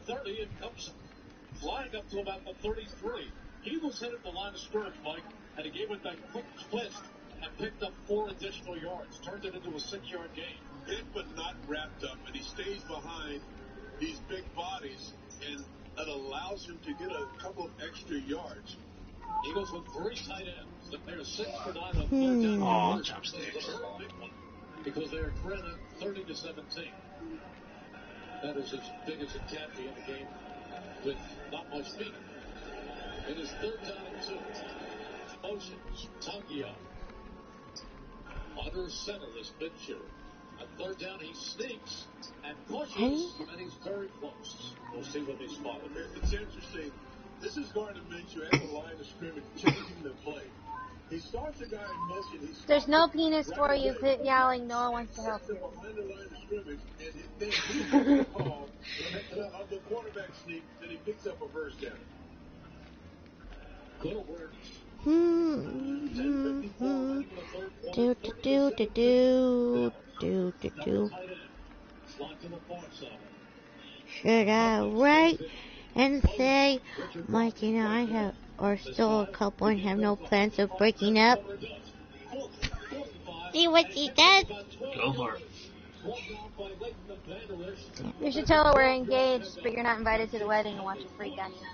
30, and comes flying up to about the 33. Eagles hit at the line of scrimmage, Mike, and he gave it that quick twist and picked up 4 additional yards. Turned it into a 6-yard gain. Hit but not wrapped up, and he stays behind these big bodies, and that allows him to get a couple of extra yards. Eagles with 3 tight ends. They're 6 for 9 on 3rd down. Oh, chopsticks. Because they're trailing 30-17. That is as big as it can be in a game with not much feet. It is 3rd down and 2. Motions. Tangia. Under center is Mitchell. At 3rd down, he sneaks and pushes, and he's very close. We'll see what they spotted. It's interesting. This is Gardner Minshew at the line of scrimmage changing the play. He starts the guy in motion. There's no penis for you. Quit yelling. No one wants to help you. Behind the line of scrimmage, and then he gets the call of the quarterback sneak, and he picks up a first down. Good awareness. Should I write and say Mike and I are still a couple and have no plans of breaking up? See what she does? Go for it. You should tell her we're engaged, but you're not invited to the wedding and watch her freak on you.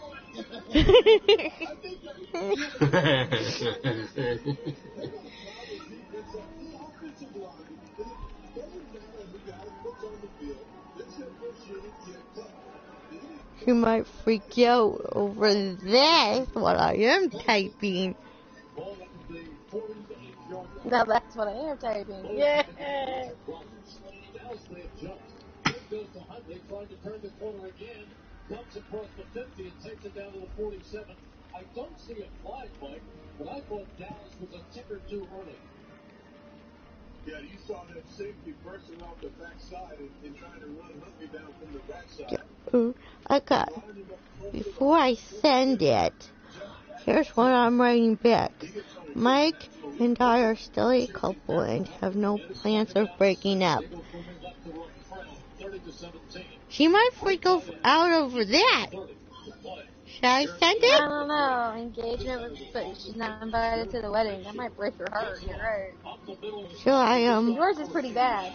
She might freak out over that, what I am typing. Now that's what I am typing. Yeah. Goes to Huntley, trying to turn the corner again. Comes across the 50 and takes it down to the 47. I don't see a flag, Mike, but I thought Dallas was a tick or two early. Yeah, you saw that safety bursting off the backside and trying to run Huntley down from the backside. Before I send it, here's what I'm writing back. Mike and I are still a couple and have no plans of breaking up. She might freak out over that. Should I send I it? don't know. Engagement, but she's not invited to the wedding. That might break her heart. You're right. Should I, Yours is pretty bad.